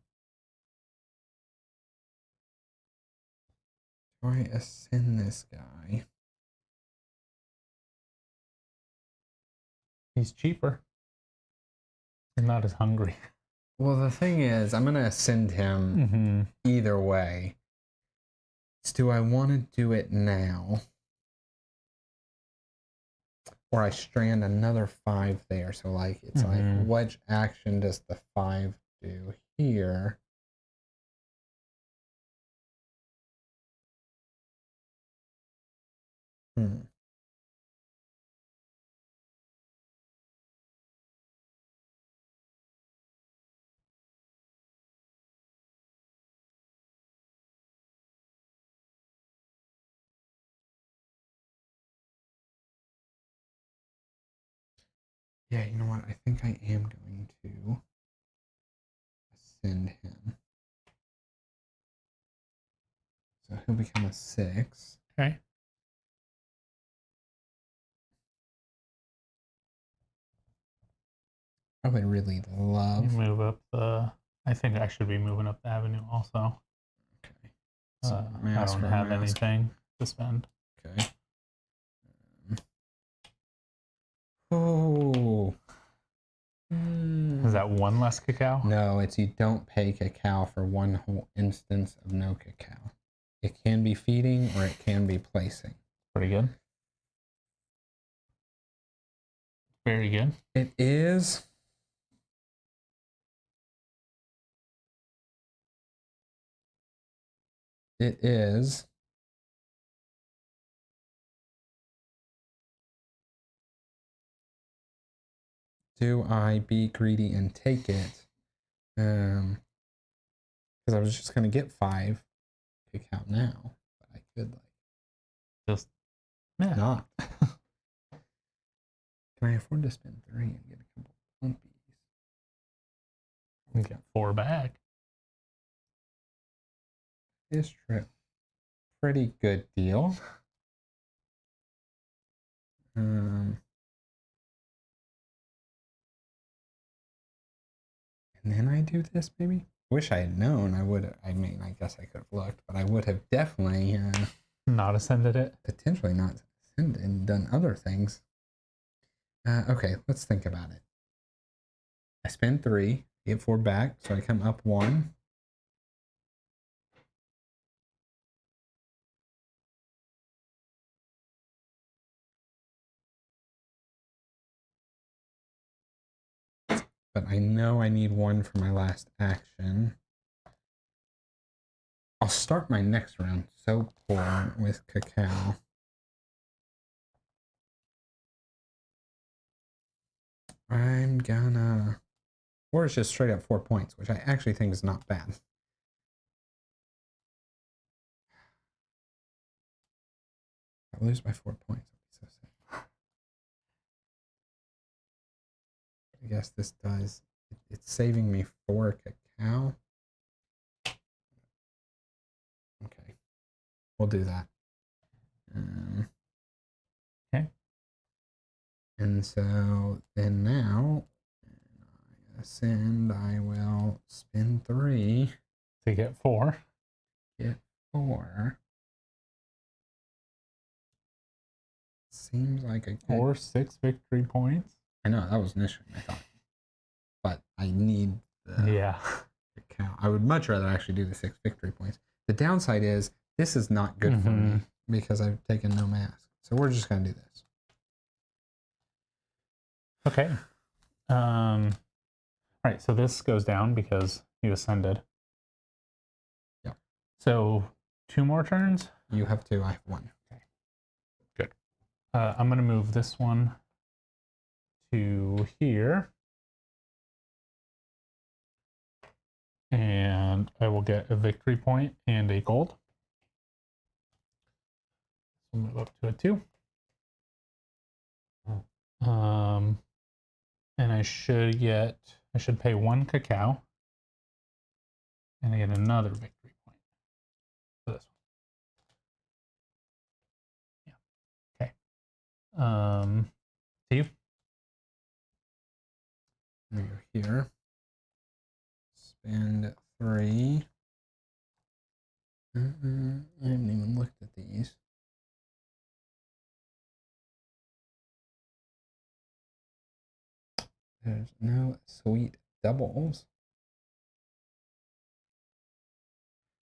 do I ascend this guy? He's cheaper. He's not as hungry. Well, the thing is, I'm gonna ascend him either way. So do I want to do it now? Or I strand another 5 there. So like it's like, what action does the 5 do here? Yeah, you know what? I think I am going to ascend him. So he'll become a 6. Okay. I would really love. You move up the... I think I should be moving up the avenue also. Okay. So I don't have anything to spend. Okay. Oh. Is that 1 less cacao? No, it's you don't pay cacao for 1 whole instance of no cacao. It can be feeding or it can be placing. Pretty good. Very good. It is. It is. Do I be greedy and take it? Because I was just gonna get 5 kick out now, but I could like Just not. Can I afford to spend 3 and get a couple plumpies? we got 4 back. This trip, pretty good deal. And then I do this maybe. Wish I had known. I would. I mean, I guess I could have looked, but I would have definitely Not ascended it. potentially not sent and done other things. Okay, let's think about it. I spend 3, get 4 back, so I come up 1. But I know I need 1 for my last action. I'll start my next round so poor with cacao. I'm gonna... Or it's just straight up 4 points, which I actually think is not bad. If I lose by 4 points, I'll be so sad. I guess this does... It's saving me 4 cacao. Okay. We'll do that. Okay. And so then now, I ascend, I will spin 3. To get 4. Get 4. Seems like a good... Or 6 victory points. I know, that was initially my thought. But I need the Yeah. cacao. I would much rather actually do the 6 victory points. The downside is this is not good for me because I've taken no mask. So we're just going to do this. Okay. All right, so this goes down because you ascended. Yeah. So 2 more turns? You have 2, I have 1. Okay. Good. I'm going to move this one to here. And I will get a victory point and a gold. So move up to a 2. And I should pay 1 cacao. And I get another victory point for this one. Yeah. Okay. Steve? Move here. Spend 3. I haven't even looked at these. There's no sweet doubles.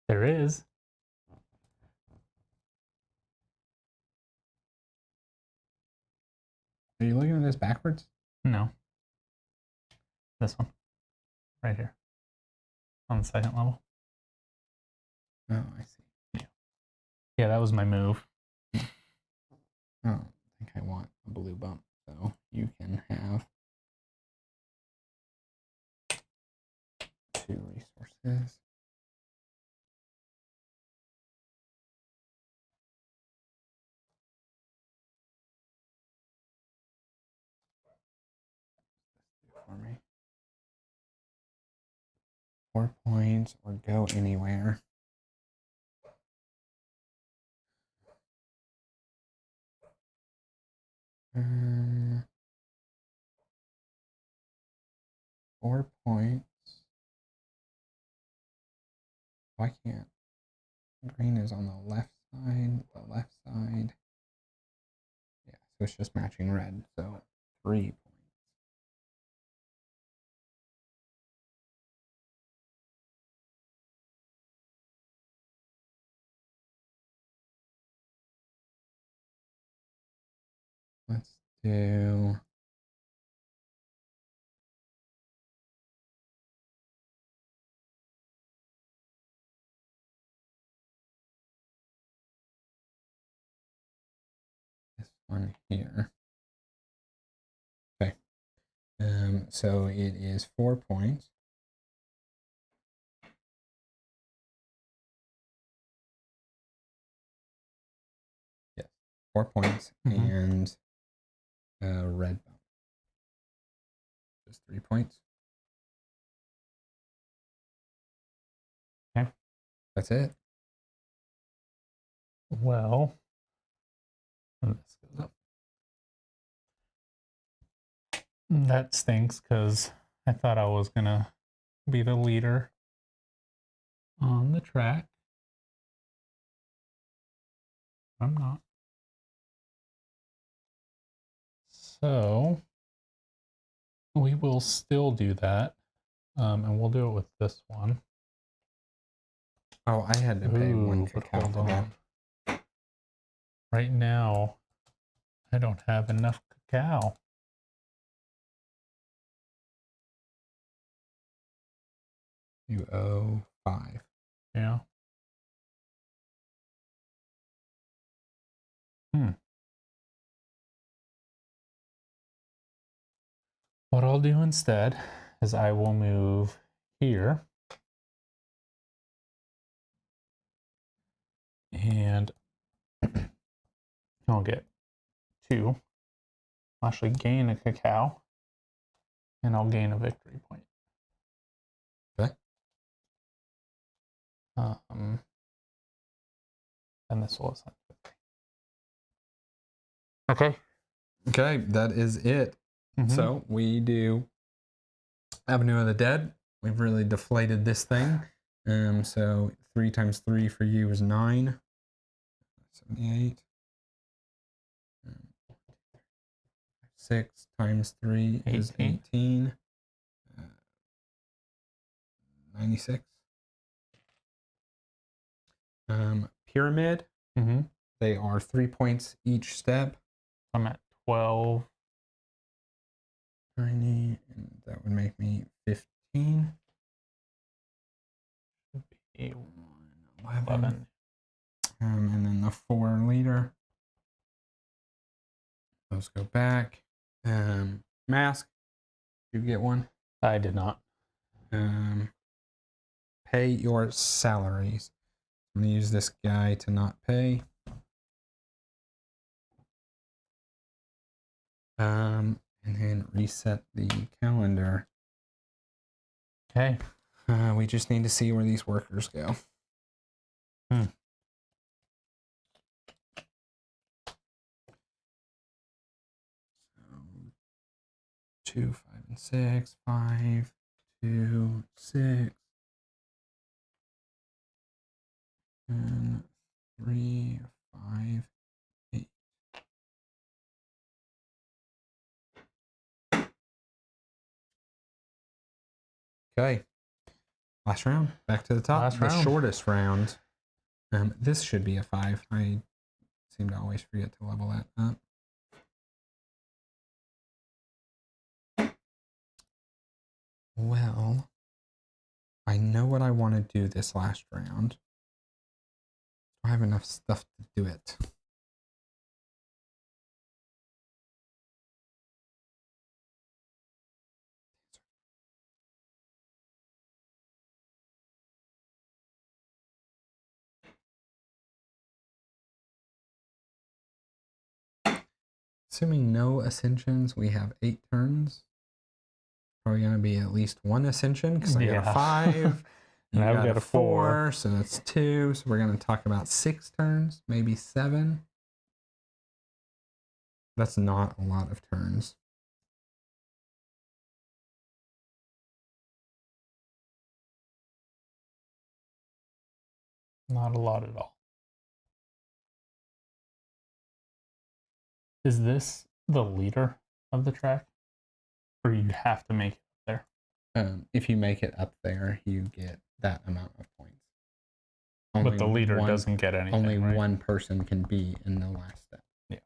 There is. Are you looking at this backwards? No. This one. Right here. On the second level. Oh, I see. Yeah, that was my move. Oh, I think I want a blue bump, so you can have 2 resources. For me. 4 points or go anywhere. Um, 4 points. Why can't? Green is on the left side. The left side. Yeah, so it's just matching red. So 3 points. Let's do. This one here. Okay. So it is 4 points. Yes, 4 points and red bone. Just 3 points. Okay. That's it. Well, this goes up. That stinks because I thought I was gonna be the leader on the track. I'm not. So we will still do that. And we'll do it with this one. Oh, I had to pay one But cacao hold for that. on. Right now, I don't have enough cacao. You owe 5. Yeah. What I'll do instead is I will move here. And I'll get 2. I'll actually gain a cacao. And I'll gain a victory point. Okay. And this will assign victory. Okay. Okay, that is it. So we do Avenue of the Dead. We've really deflated this thing. So 3 times 3 for you is 9. 78. 6 times 3 is 18. 96. Pyramid. They are 3 points each step. I'm at 12. 90, and that would make me 15. Should be 11. 11. And then the 4 leader. Those go back. Mask. Did you get one? I did not. Pay your salaries. I'm going to use this guy to not pay. And then reset the calendar. Okay. We just need to see where these workers go. 2, 5, and 6. 5, 2, 6. And 3, 5, 8. Okay. Last round. Back to the top. Last the round. Shortest round. This should be a 5. I seem to always forget to level that up. Well, I know what I want to do this last round. I have enough stuff to do it. Assuming no ascensions, we have 8 turns. Probably going to be at least 1 ascension because I got a 5. And You I've got a 4. So that's 2. So we're going to talk about 6 turns, maybe 7. That's not a lot of turns. Not a lot at all. Is this the leader of the track? Or you have to make it there? If you make it up there, you get that amount of points. But the leader doesn't get anything, Only right? one person can be in the last step. Yeah.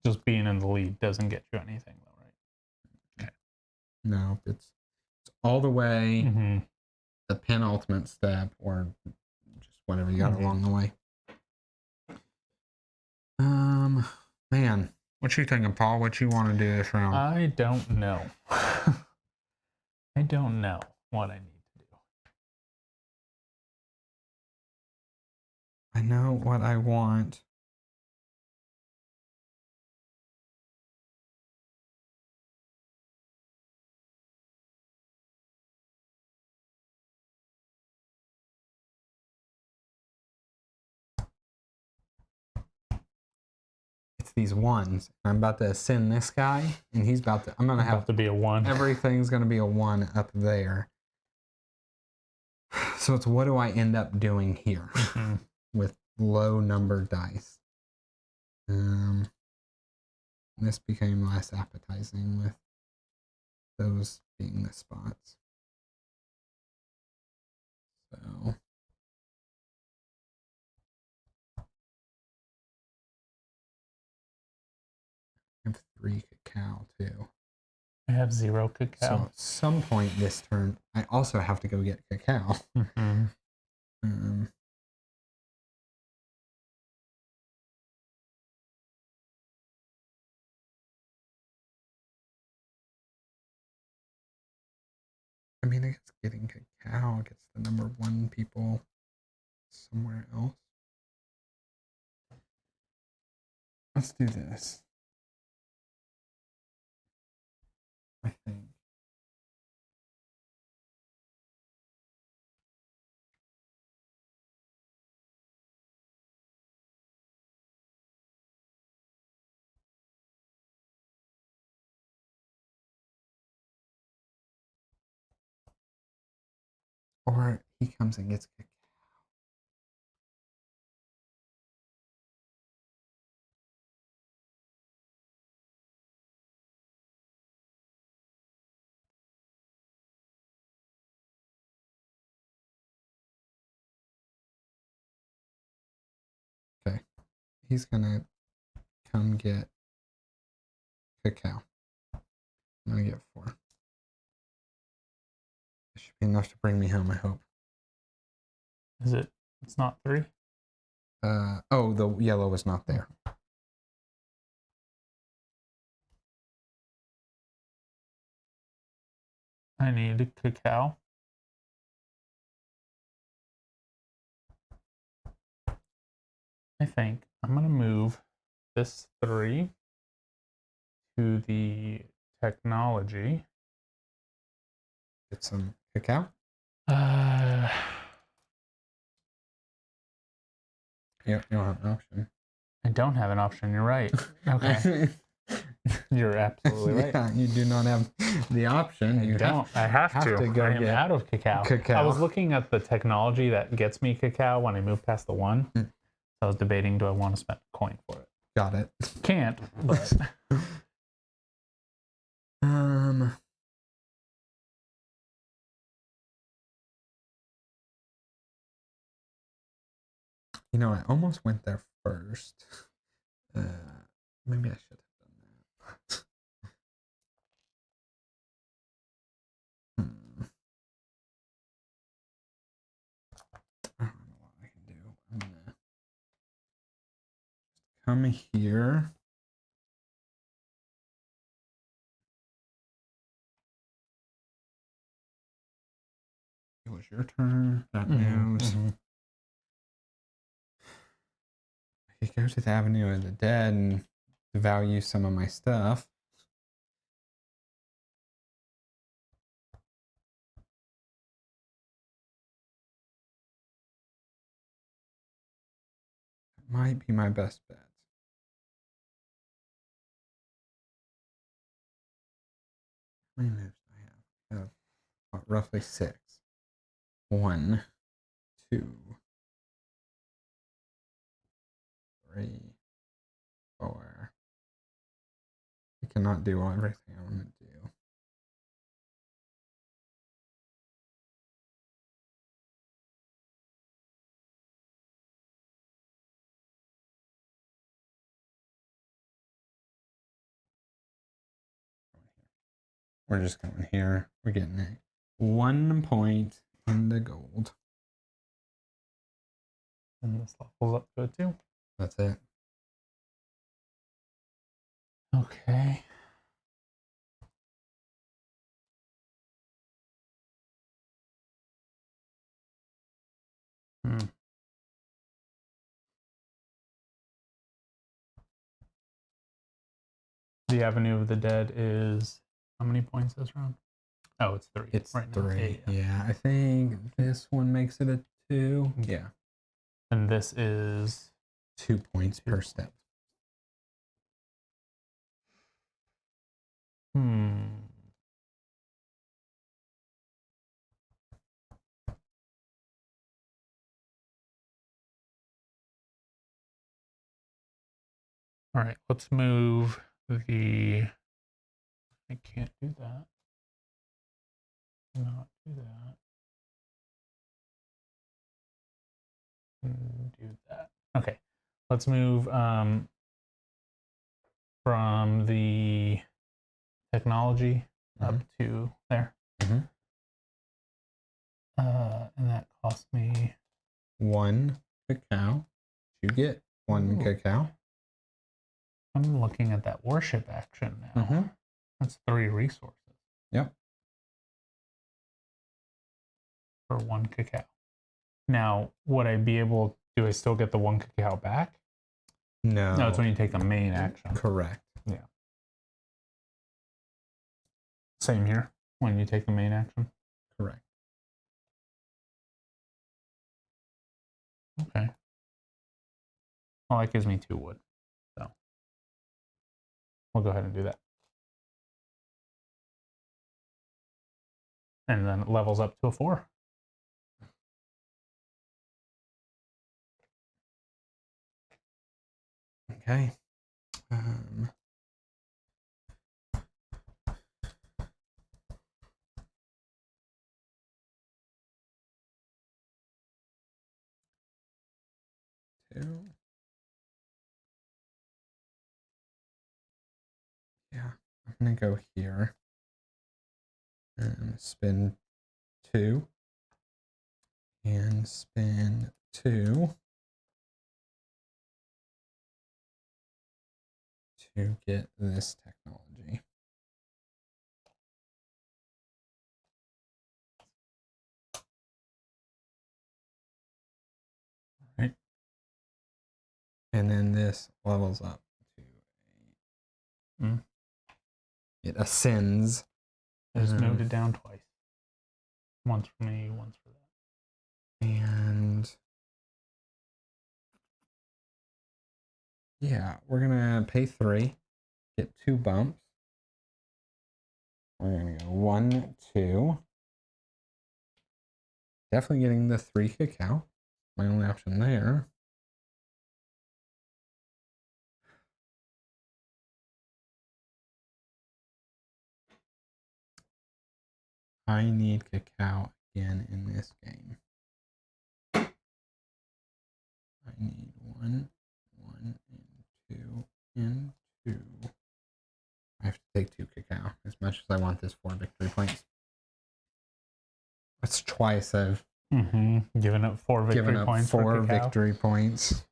Just being in the lead doesn't get you anything, though, right? No, it's all the way Mm-hmm. the penultimate step, or just whatever you got along the way. Man, what you thinking, Paul? What you want to do this round? I don't know. I don't know what I need to do. I know what I want. It's these ones. I'm about to ascend this guy, and he's about to. I'm gonna have to be a 1. Everything's gonna be a 1 up there. So it's what do I end up doing here with low number dice? This became less appetizing with those being the spots. So I have 3 cacao too. I have 0 cacao. So at some point this turn, I also have to go get cacao. I mean, I guess getting cacao gets the number 1 people somewhere else. Let's do this. I think. Or he comes and gets cacao. Okay. He's gonna come get cacao. I'm gonna get 4. That should be enough to bring me home, I hope. Is it? It's not 3? Oh, the yellow is not there. I need cacao. I think I'm going to move this 3 to the technology. Get some cacao. You don't have an option. I don't have an option. You're right. Okay. You're absolutely right. Yeah, you do not have the option. You don't. I have to. go I am get out of cacao. I was looking at the technology that gets me cacao when I move past the 1. So I was debating, do I want to spend a coin for it? Got it. Can't, but... You know, I almost went there first. Maybe I should have done that. I don't know what I can do. I'm gonna come here. It was your turn. That moves. I could go to the Avenue of the Dead and value some of my stuff. It might be my best bet. How many moves do I have? I have roughly 6. 1, 2, 3, 4. I cannot do everything I want to do. we're just going here. We're getting it. 1 point in the gold. And this levels up to it too. That's it. Okay. The Avenue of the Dead is how many points this round? Oh, it's 3. It's right now. 3. Yeah, I think this one makes it a 2. Yeah. And this is 2 points per step. All right, let's move the. I can't do that. Not do that. Do that. Okay, let's move from the technology up to there. And that cost me 1 cacao. You get 1 cacao. I'm looking at that worship action now. That's 3 resources. Yep. For 1 cacao. Now, would I be able? Do I still get the 1 cacao back? No. No, it's when you take a main action. Correct. Yeah. Same here. When you take the main action. Correct. Okay. Well, that gives me 2 wood. So we'll go ahead and do that. And then it levels up to a 4. Okay. 2. Yeah, I'm gonna go here and spin 2 and spin 2 to get this technology. Right. And then this levels up to it ascends. Just moved it down twice. Once for me, once for that. And yeah, we're gonna pay 3, get 2 bumps. We're gonna go 1, 2. Definitely getting the 3 cacao. My only option there. I need cacao again in this game. I need 1, 1, and 2, and 2. I have to take 2 cacao as much as I want this 4 victory points. That's twice I've given up 4 victory points. 4 victory points.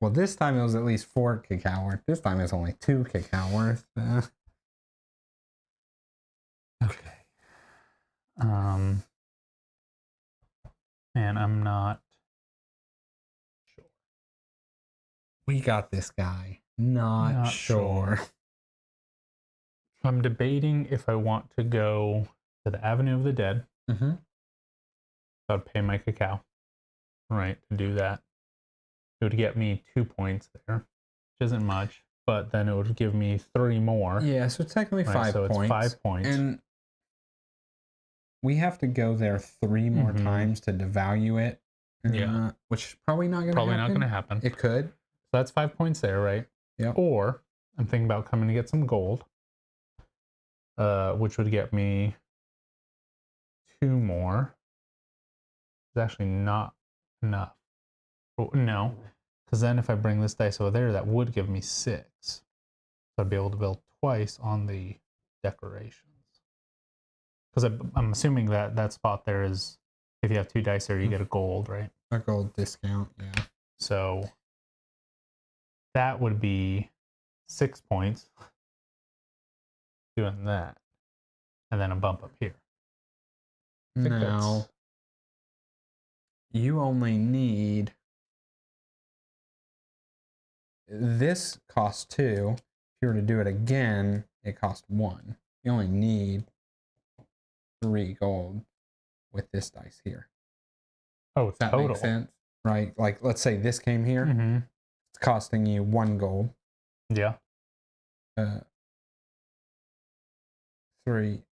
Well, this time it was at least 4 cacao worth. This time it's only 2 cacao worth. Okay. And I'm not sure. We got this guy. Not sure. I'm debating if I want to go to the Avenue of the Dead. I'd pay my cacao, right, to do that. It would get me 2 points there, which isn't much, but then it would give me 3 more. Yeah, so technically 5 so points. It's 5 points. And we have to go there 3 more times to devalue it. Yeah. Which is probably not going to happen. Probably not going to happen. It could. So that's 5 points there, right? Yeah. Or I'm thinking about coming to get some gold, which would get me 2 more. It's actually not enough. Oh, no, because then if I bring this dice over there, that would give me 6. So I'd be able to build twice on the decorations. Because I'm assuming that that spot there is, if you have 2 dice there, you get a gold, right? A gold discount, yeah. So that would be 6 points doing that. And then a bump up here. Now, you only need... This costs 2. If you were to do it again, it costs 1. You only need 3 gold with this dice here. Oh, Does that total. make sense? Right? Like, let's say this came here. Mm-hmm. It's costing you 1 gold. Yeah. 3.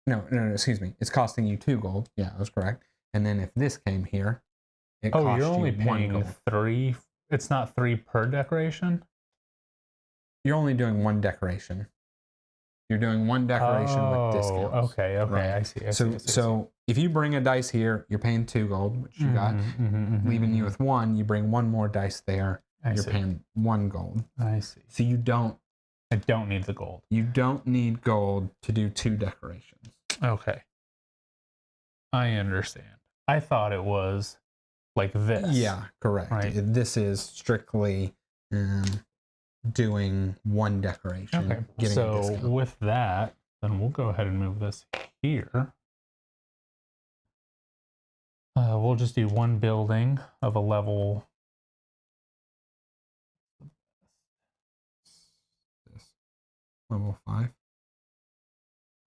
No, excuse me. It's costing you 2 gold. Yeah, I was correct. And then if this came here, it costs you're only you 1 paying gold. 3. It's not 3 per decoration? You're only doing 1 decoration. You're doing 1 decoration with discounts. Okay, right? I see. So if you bring a dice here, you're paying 2 gold, which you got. Leaving you with 1, you bring 1 more dice there, you're paying 1 gold. I see. So I don't need the gold. You don't need gold to do 2 decorations. Okay. I understand. I thought it was like this. Yeah, correct. Right. This is strictly doing 1 decoration. Okay. Getting a discount. With that, then we'll go ahead and move this here. We'll just do 1 building of a level. This level 5.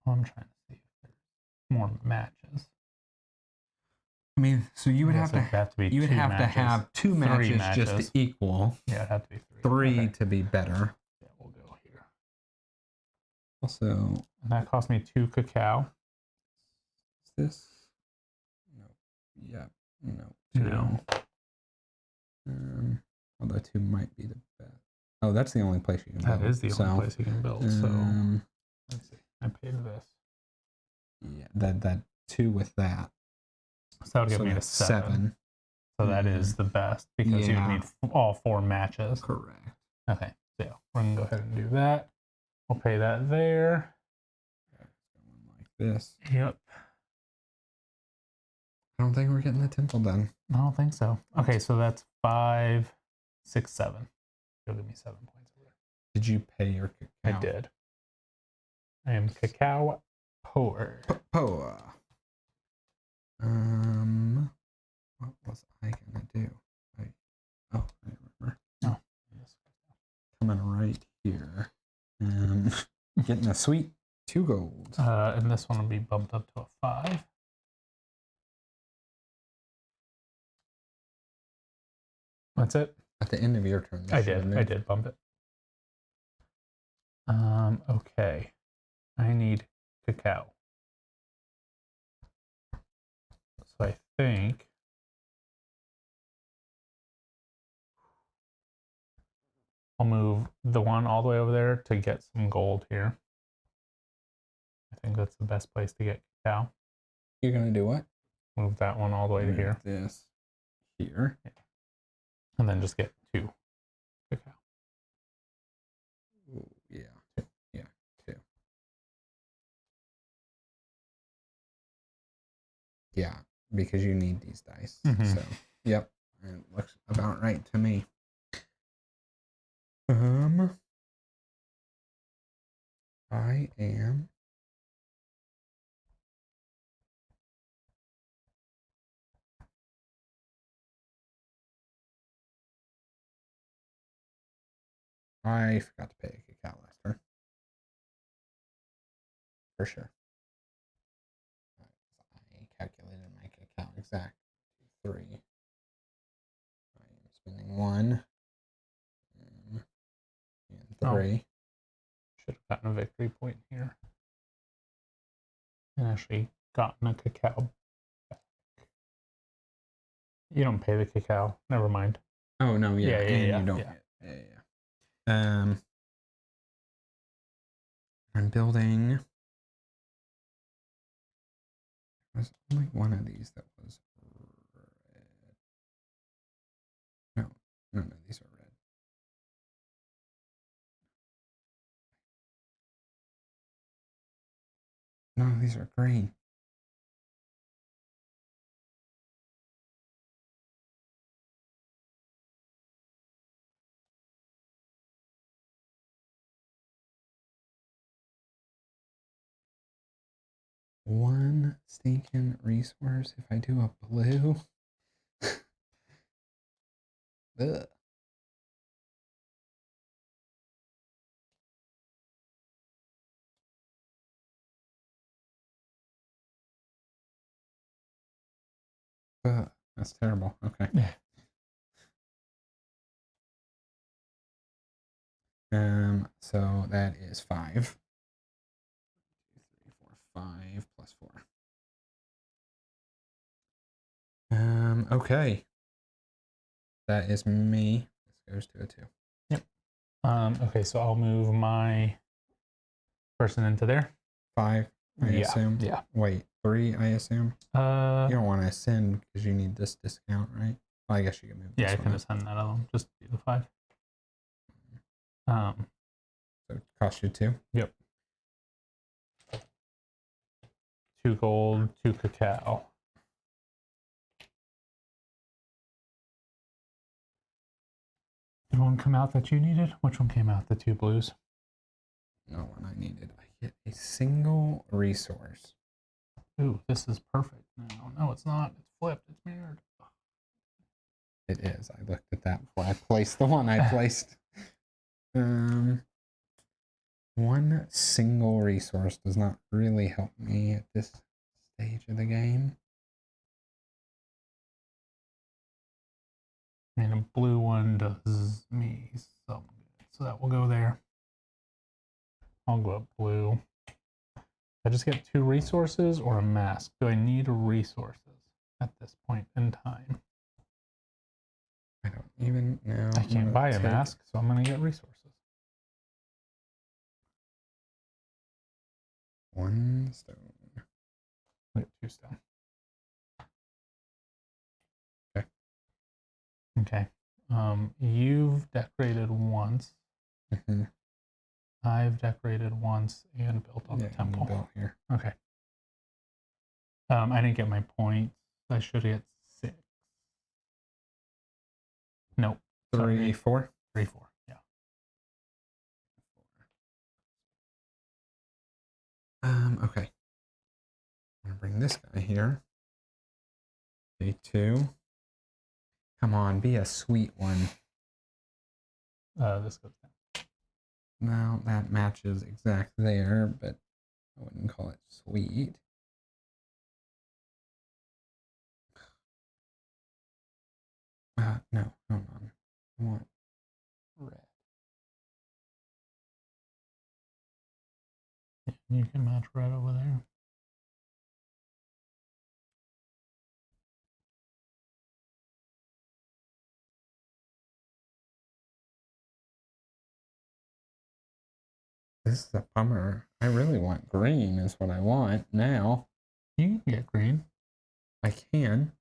I'm trying to see if there's more matches. I mean, so you would have to be you would have to have 2 matches just to equal. Yeah, it'd have to be 3 to be better. Yeah, we'll go here. Also, and that cost me 2 cacao. Is this? No. Yeah. No. 2. No. Although 2 might be the best. Oh, that's the only place you can build. That is the only place you can build. So let's see. I paid this. Yeah, that 2 with that. So that would give me a 7. So that is the best because you would need all 4 matches. Correct. Okay, so yeah, we're gonna go ahead and do that. We'll pay that there. Like this. Yep. I don't think we're getting the temple done. I don't think so. Okay, so that's 5, 6, 7. You'll give me 7 points over there. Did you pay your cacao? I did. I am cacao poor. Poa. What was I gonna do? I remember. Oh. Coming right here. Getting a sweet 2 gold. And this one will be bumped up to a 5. That's it. At the end of your turn. I did bump it. Okay. I need cacao. So I think I'll move the one all the way over there to get some gold here. I think that's the best place to get cacao. You're gonna do what? Move that one all the way to here. This here. Yeah. And then just get 2 cacao. Ooh, yeah. 2. Yeah, because you need these dice. So, yep, it looks about right to me. I am. I forgot to pay a cacao last turn. For sure. I calculated my cacao exact. 3. I am spending 1. And 3. Should have gotten a victory point here. And actually gotten a cacao back. You don't pay the cacao. Never mind. Oh, no, yeah. Yeah. You don't. Yeah. I'm building. There's only one of these that was red. No, these are red. No, these are green. One stinking resource if I do a blue. Ugh. Ugh, that's terrible. Okay. So that is 5. 2, 3, 4, 5 plus 4. Okay. That is me. This goes to a 2. Yep. Okay, so I'll move my person into there. 5, I assume. Yeah. Wait, 3, I assume. You don't want to ascend because you need this discount, right? Well, I guess you can move this I one can up. ascend that of them. Just do the 5. So it costs you 2. Yep. 2 gold, 2 cacao. Did one come out that you needed? Which one came out? The 2 blues? No one I needed. I get a single resource. Ooh, this is perfect now. No, it's not. It's flipped. It's mirrored. It is. I looked at that before I placed the one I placed. One single resource does not really help me at this stage of the game. And a blue one does me some good. So that will go there. I'll go up blue. I just get 2 resources or a mask. Do I need resources at this point in time? I don't even know. I can't buy a mask, so I'm going to get resources. 1 stone. I get 2 stone. Okay. Okay. You've decorated once. Mm-hmm. I've decorated once and built on the temple. Built here. Okay. I didn't get my points. I should get 6. Nope. 3, 4. 3, 4. Yeah. Okay. I'm gonna bring this guy here. A2. Come on, be a sweet one. This goes down. Well, that matches exact there, but I wouldn't call it sweet. No, hold on. I want red. Yeah, you can match red over there. This is a bummer. I really want green is what I want now. You can get green. I can.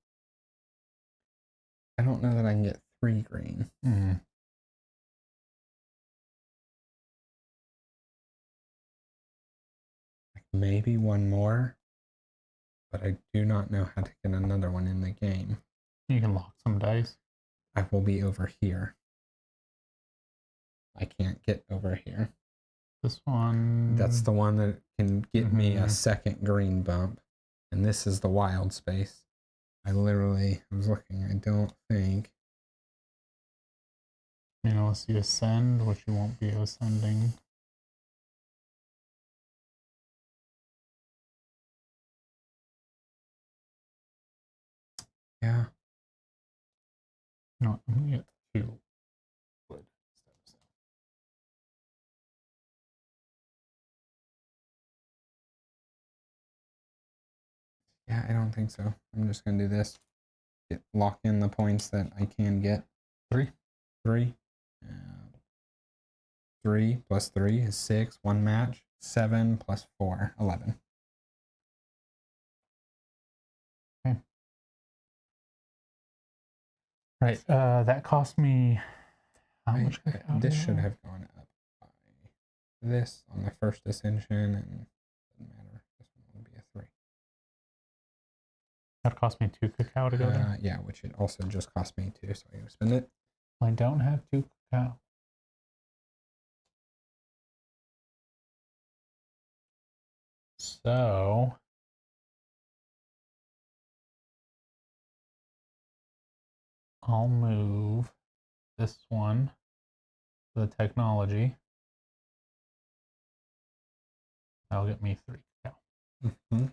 I don't know that I can get 3 green. Maybe 1 more, but I do not know how to get another one in the game. You can lock some dice. I will be over here. I can't get over here. This one. That's the one that can get me a second green bump. And this is the wild space. I was looking, I don't think. Unless you ascend, which you won't be ascending. Yeah. No, I'm going to get 2 wood steps. Yeah, I don't think so. I'm just going to do this. Lock in the points that I can get. 3. 3. 3 plus 3 is 6. 1 match. 7 plus 4, 11. Okay. Right. That cost me how much? This should have gone up by this on the first ascension, and doesn't matter. This one That cost me 2 cacao to go there. Yeah, which it also just cost me 2, so I'm gonna spend it. I don't have 2 cacao. So I'll move this one to the technology. That'll get me 3 cacao. Mm-hmm.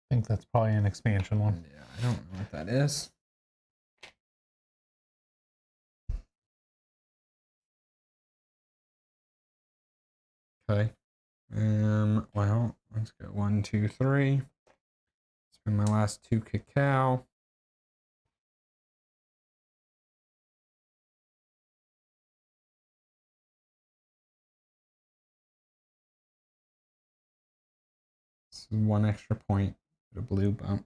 I think that's probably an expansion one. Yeah, I don't know what that is. Okay. Well, let's go 1, 2, 3. Spend my last 2 cacao. This is 1 extra point for the blue bump.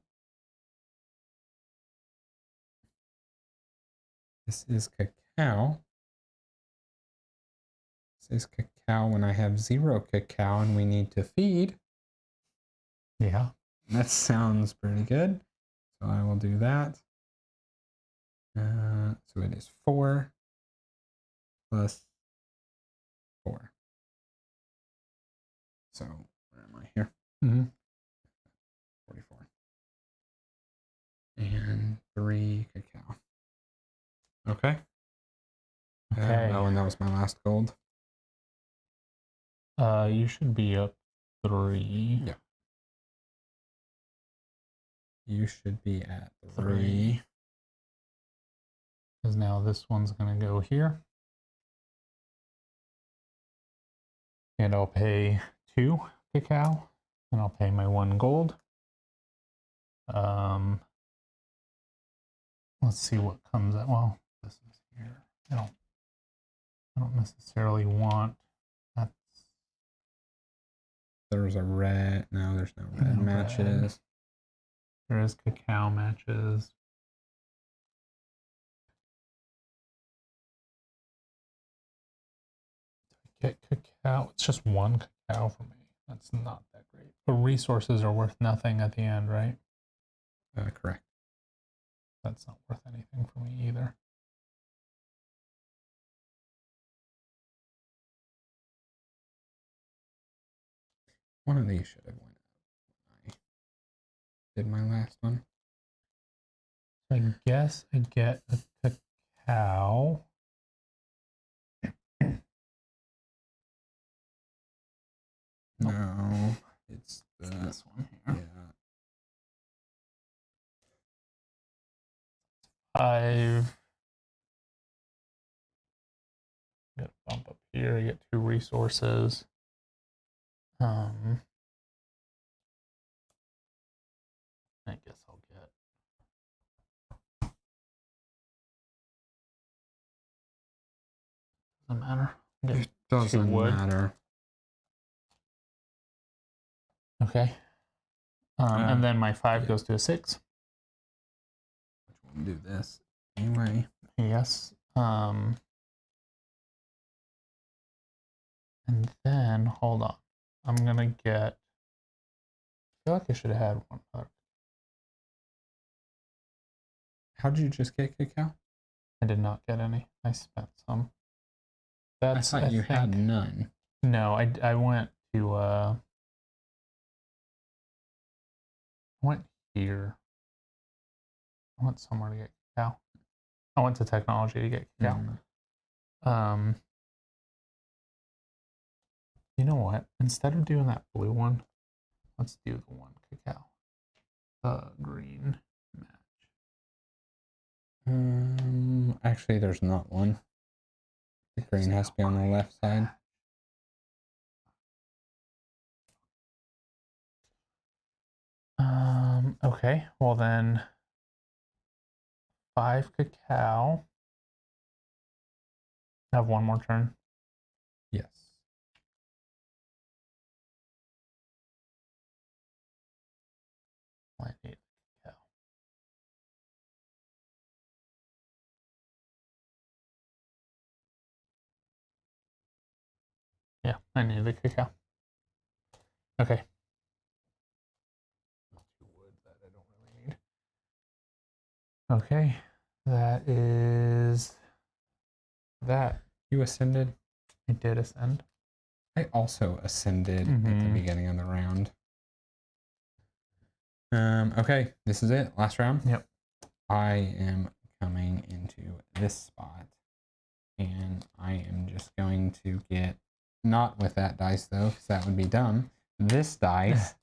This is cacao. This is cacao when I have 0 cacao and we need to feed. Yeah. That sounds pretty good. So I will do that. So it is 4 plus 4. So where am I here? 44. And 3 cacao. Okay. Okay. Oh, and that was my last gold. You should be up 3. Yeah. You should be at 3. Because now this one's going to go here. And I'll pay 2 cacao. And I'll pay my 1 gold. Let's see what comes out. Well, this is here. I don't necessarily want that. There's a red. No, there's no red matches. Red. There is cacao matches. Get cacao. It's just 1 cacao for me. That's not that great. But resources are worth nothing at the end, right? Correct. That's not worth anything for me either. One of these should have went out when I did my last one. I guess I get a cacao. No, it's this one here. Yeah. 5. Get a bump up here. Get 2 resources. I guess I'll get. Doesn't matter. It doesn't matter. Okay. And then my 5 goes to a 6. Which one do this anyway? Yes. And then hold on. I'm gonna get. I feel like I should have had one other. How did you just get cacao? I did not get any. I spent some. I thought you had none. No, I went to I went here. I went somewhere to get cacao. I went to technology to get cacao. You know what? Instead of doing that blue one, let's do the 1 cacao. Green match. Actually, there's not one. The green has to be on the left side. Okay. Well then, 5 cacao. Have 1 more turn. Yes. I need cacao. I need the cacao. Okay. Wood that I don't really need. Okay, that is that. You ascended. I did ascend. I also ascended at the beginning of the round. Okay, this is it. Last round. Yep. I am coming into this spot, and I am just going to get, not with that dice though, because that would be dumb, this dice.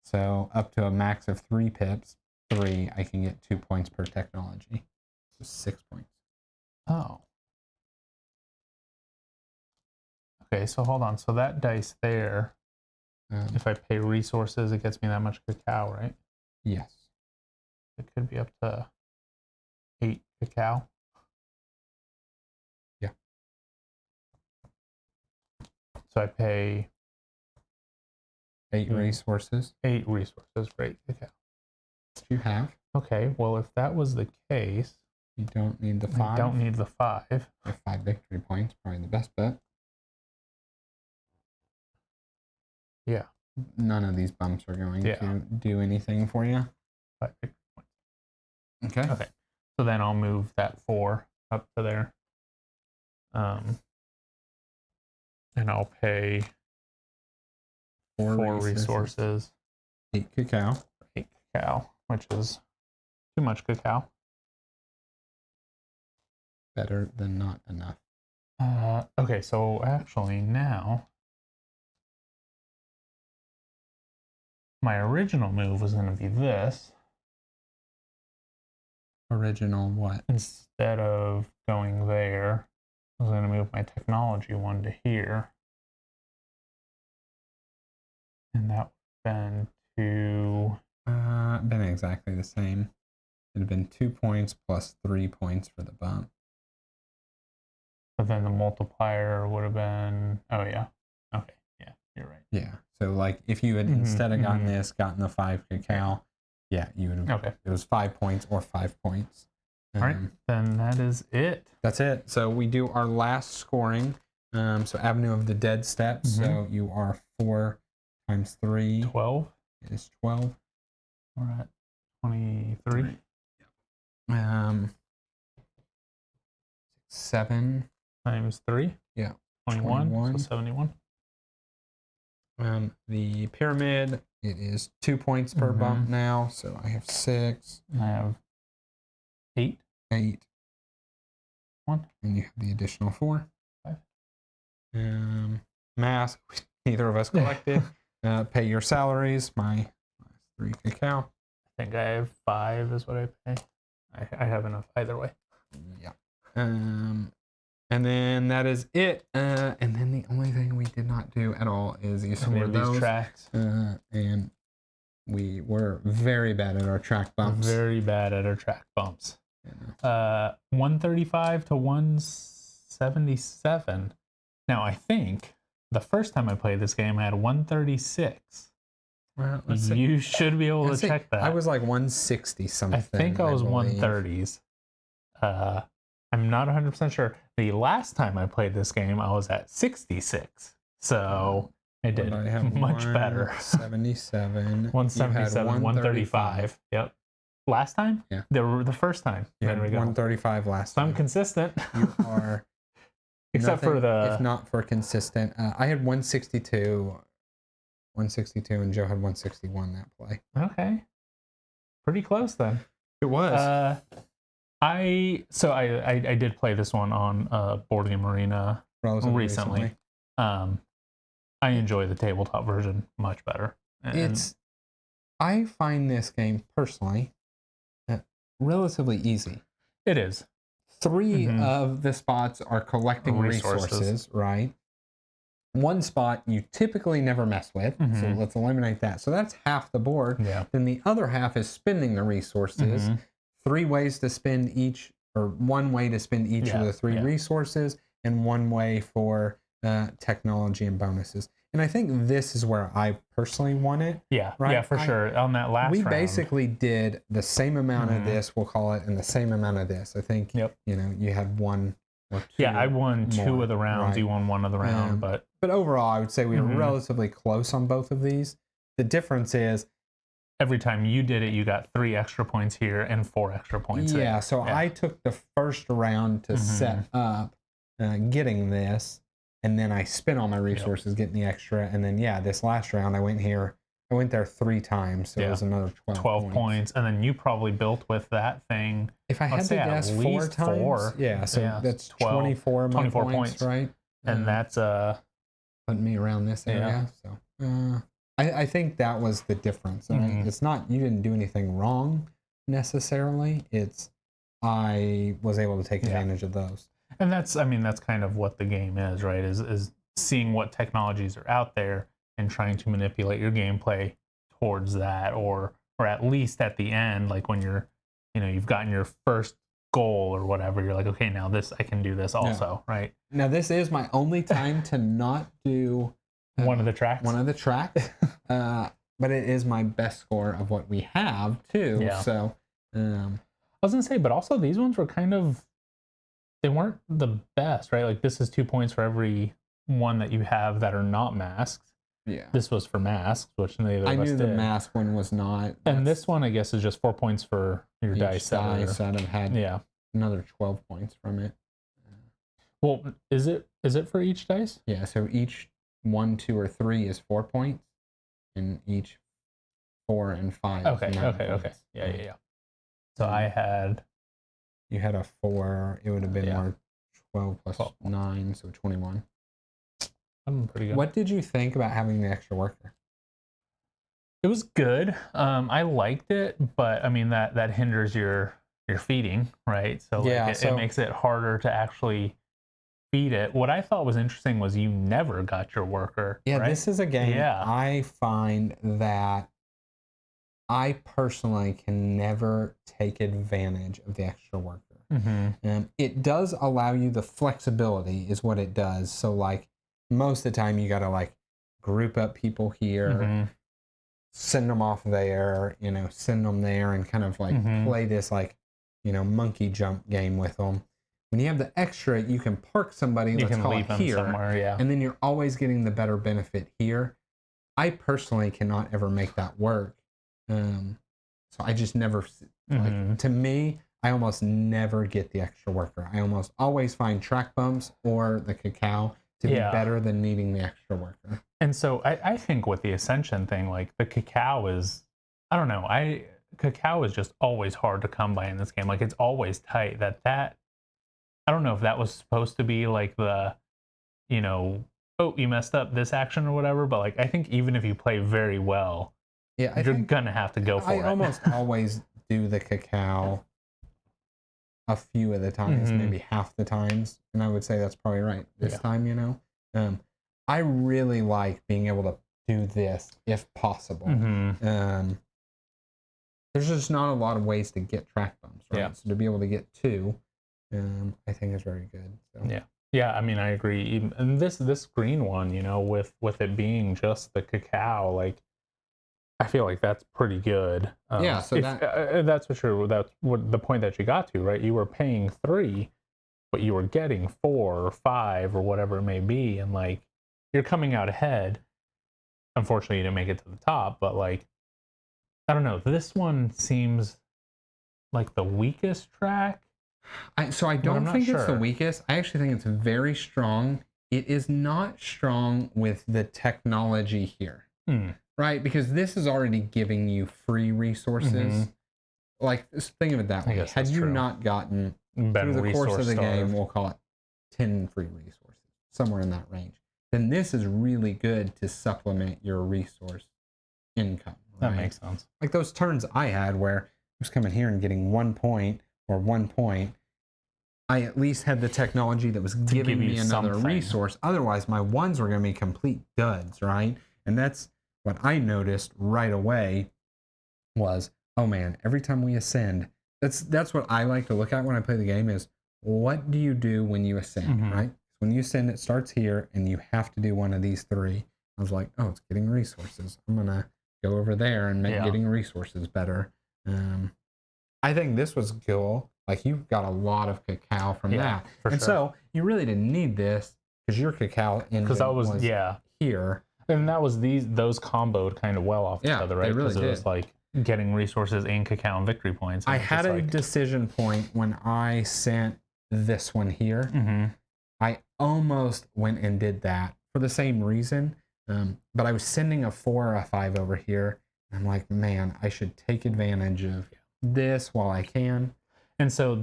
So up to a max of 3 pips, 3, I can get 2 points per technology. So 6 points. Oh. Okay, so hold on. So that dice there, if I pay resources, it gets me that much cacao, right? Yes. It could be up to 8 cacao. Yeah. So I pay 8 resources. 8 resources for 8 cacao. You have. Okay, well, if that was the case, you don't need the 5. I don't need the 5. You have 5 victory points, probably the best bet. Yeah. None of these bumps are going to do anything for you. 5 victory points. Okay. Okay. So then I'll move that 4 up to there. And I'll pay 4 resources. 8 cacao. 8 cacao, which is too much cacao. Better than not enough. Okay, so actually now my original move was going to be this. Original what? Instead of going there, I was going to move my technology one to here. And that would have been been exactly the same. It'd have been 2 points plus 3 points for the bump. But then the multiplier would have been, oh yeah. Okay, yeah, you're right. Yeah, so like if you had instead of gotten this, gotten the 5 cacao, yeah, you would have, it was 5 points or 5 points. All right, then that is it. That's it. So we do our last scoring. So Avenue of the Dead steps. So you are 4 times 3. 12. Is 12. We're at 23. 7 times 3. Yeah. 21. So 71. The pyramid, it is 2 points per bump now. So I have 6. I have 8. 8. 1. And you have the additional 4. 5. Mass, neither of us collected. Pay your salaries. My 3 cacao. I think I have 5 is what I pay. I have enough either way. Yeah. And then that is it. And then the only thing we did not do at all is you score these tracks. And we were very bad at our track bumps. Very bad at our track bumps. 135 to 177. Now I think the first time I played this game I had 136. Well, you should be able to check that. I was like 160 something. I think I was 130s. I'm not 100% sure. The last time I played this game, I was at 66. So I did much better. 177. 177, 135. Yep. Last time? Yeah. The first time. There we go. 135 last time. So I'm consistent. You are. Except for if not for consistent. I had 162, and Joe had 161 that play. Okay. Pretty close then. It was. I did play this one on Board Game Arena recently. I enjoy the tabletop version much better. I find this game personally relatively easy. It is. 3 of the spots are collecting resources, right? 1 spot you typically never mess with, so let's eliminate that. So that's half the board. Yeah. Then the other half is spending the resources. 3 ways to spend each, or 1 way to spend each of the 3 resources, and 1 way for technology and bonuses. And I think this is where I personally won it. Yeah, right? Yeah, for sure. On that last round. We basically did the same amount of this, we'll call it, and the same amount of this. I think, you know, you had 1 or Yeah, I two won 2 more, of the rounds. right? You won 1 of the round, but But overall, I would say we were Mhm. relatively close on both of these. The difference is, every time you did it, you got 3 extra points here and 4 extra points yeah, there. so I took the first round to set up getting this, and then I spent all my resources getting the extra, and then this last round I went there 3 times, so it was another 12 points, and then you probably built with that thing. If I had Let's to say at guess 4 least times, 4. so that's 12, 24 of my 24 points, right? and that's putting me around this area. So I think that was the difference. Right? It's not you didn't do anything wrong necessarily. It's I was able to take advantage of those. And that's kind of what the game is, right? Is seeing what technologies are out there and trying to manipulate your gameplay towards that, or at least at the end, like when you've gotten your first goal or whatever, you're like, okay, now this I can do this also, right? Now this is my only time to not do one of the tracks. But it is my best score of what we have too. Yeah. So I was gonna say, but also these ones were they weren't the best, right? Like this is 2 points for every one that you have that are not masked. Yeah. This was for masks, which neither I of us knew did. the mask one was not. And this one, I guess, is just 4 points for your dice. Dice that have had another 12 points from it. Well, is it for each dice? Yeah, so each 1, 2, or 3 is 4 points, and each 4 and 5 Okay, is 9 points. Yeah. So I had... You had a 4, it would have been more 12 plus 9, so 21. I'm pretty good. What did you think about having the extra worker? It was good. I liked it, but I mean that hinders your feeding, right? So it makes it harder to actually feed it. What I thought was interesting was you never got your worker. Yeah, right? This is a game I find that I personally can never take advantage of the extra worker. It does allow you the flexibility, is what it does. So like most of the time you got to like group up people here, send them off there, send them there, and kind of like play this like, monkey jump game with them. When you have the extra, you can park somebody, let's call it here, somewhere, and then you're always getting the better benefit here. I personally cannot ever make that work. So I just never, like, to me, I almost never get the extra worker. I almost always find track bumps or the cacao to be better than needing the extra worker. And so I think with the Ascension thing, like the cacao is, I don't know, cacao is just always hard to come by in this game. Like it's always tight. That I don't know if that was supposed to be like the, oh, you messed up this action or whatever, but like I think even if you play very well, you're gonna have to go for it. I almost always do the cacao a few of the times, maybe half the times, and I would say that's probably right this time. I really like being able to do this if possible. There's just not a lot of ways to get track bumps, right? So to be able to get 2, I think is very good. So. Yeah, I mean, I agree. And this green one, with it being just the cacao, like I feel like that's pretty good. So that's for sure. That's what the point that you got to, right? You were paying 3, but you were getting 4 or 5 or whatever it may be, and like you're coming out ahead. Unfortunately, you didn't make it to the top, but like I don't know. This one seems like the weakest track. I don't think it's the weakest. I actually think it's very strong. It is not strong with the technology here, right? Because this is already giving you free resources. Like, think of it that way. Had you not gotten through the course of the game, we'll call it 10 free resources, somewhere in that range, then this is really good to supplement your resource income. Right? That makes sense. Like those turns I had where I was coming here and getting 1 point or 1 point, I at least had the technology that was giving me another resource. Otherwise, my ones were going to be complete duds, right? And that's what I noticed right away was, oh man, every time we ascend, that's what I like to look at when I play the game is, what do you do when you ascend, right? When you ascend, it starts here, and you have to do one of these 3. I was like, oh, it's getting resources. I'm going to go over there and make getting resources better. I think this was cool Like you've got a lot of cacao from that. for And sure. so you really didn't need this because your cacao engine Because that was here. and that was those comboed kind of well off each other, right? They really Because did. it was like getting resources and cacao and victory points. I And had a decision point when I sent this one here. Mm-hmm. I almost went and did that for the same reason. But I was sending a 4 or a 5 over here. And I'm like, man, I should take advantage of this while I can. And so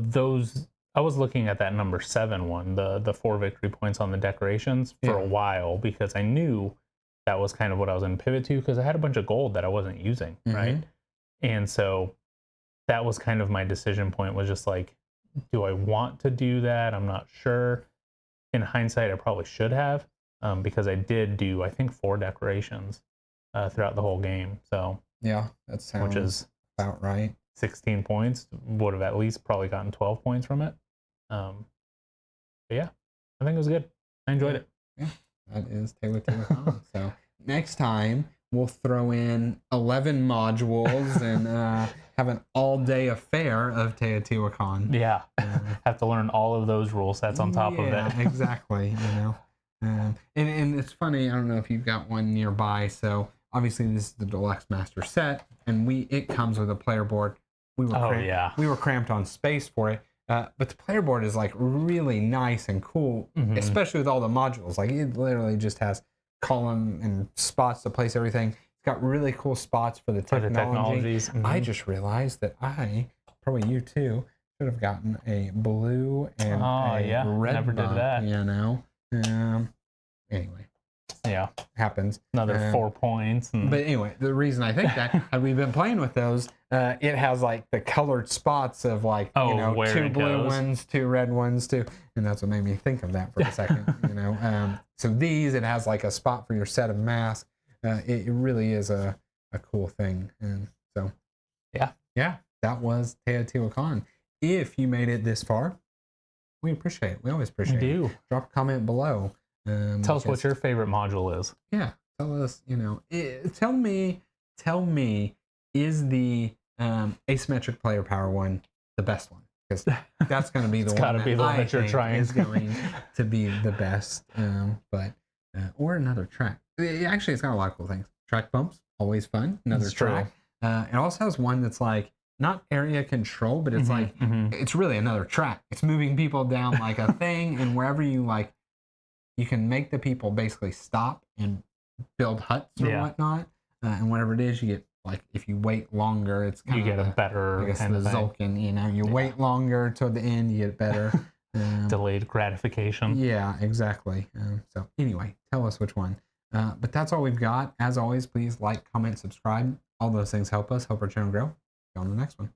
I was looking at that number 7 one, the 4 victory points on the decorations for a while, because I knew that was kind of what I was going to pivot to, because I had a bunch of gold that I wasn't using, right? And so that was kind of my decision point, was just like, do I want to do that? I'm not sure. In hindsight, I probably should have, because I did do, I think, 4 decorations throughout the whole game. So yeah, that sounds which is about right. 16 points, would have at least probably gotten 12 points from it. But yeah, I think it was good. I enjoyed it. Yeah, that is Teotihuacan. So next time we'll throw in 11 modules and have an all-day affair of Teotihuacan. Yeah, have to learn all of those rule sets on top of it. Exactly. And it's funny. I don't know if you've got one nearby. So obviously this is the Deluxe Master Set, and it comes with a player board. We were cramped on space for it. But the player board is like really nice and cool, especially with all the modules. Like it literally just has column and spots to place everything. It's got really cool spots for the technologies. I just realized that probably you too, should have gotten a blue and a red. Never did that. Anyway. Yeah, happens. Another 4 points. But anyway, the reason I think that, had we been playing with those, it has like the colored spots of like, 2 blue ones, 2 red ones, and that's what made me think of that for a second. So these, it has like a spot for your set of masks. It really is a cool thing. And so, yeah, that was Teotihuacan. If you made it this far, we appreciate it. We always appreciate it. Drop a comment below. Tell us what your favorite module is. Yeah, tell us. Tell me, is the asymmetric player power one the best one? Because that's going to be the one that you're trying is going to be the best. Or another track. Actually, it's got a lot of cool things. Track bumps, always fun. Another track. It also has one that's like not area control, but it's it's really another track. It's moving people down like a thing, and wherever you like. You can make the people basically stop and build huts or whatnot, and whatever it is, you get like if you wait longer, it's kind you get a better. I guess the Zulkin, you wait longer toward the end, you get better. Delayed gratification. Yeah, exactly. So anyway, tell us which one. But that's all we've got. As always, please like, comment, subscribe. All those things help us, help our channel grow. See you on the next one.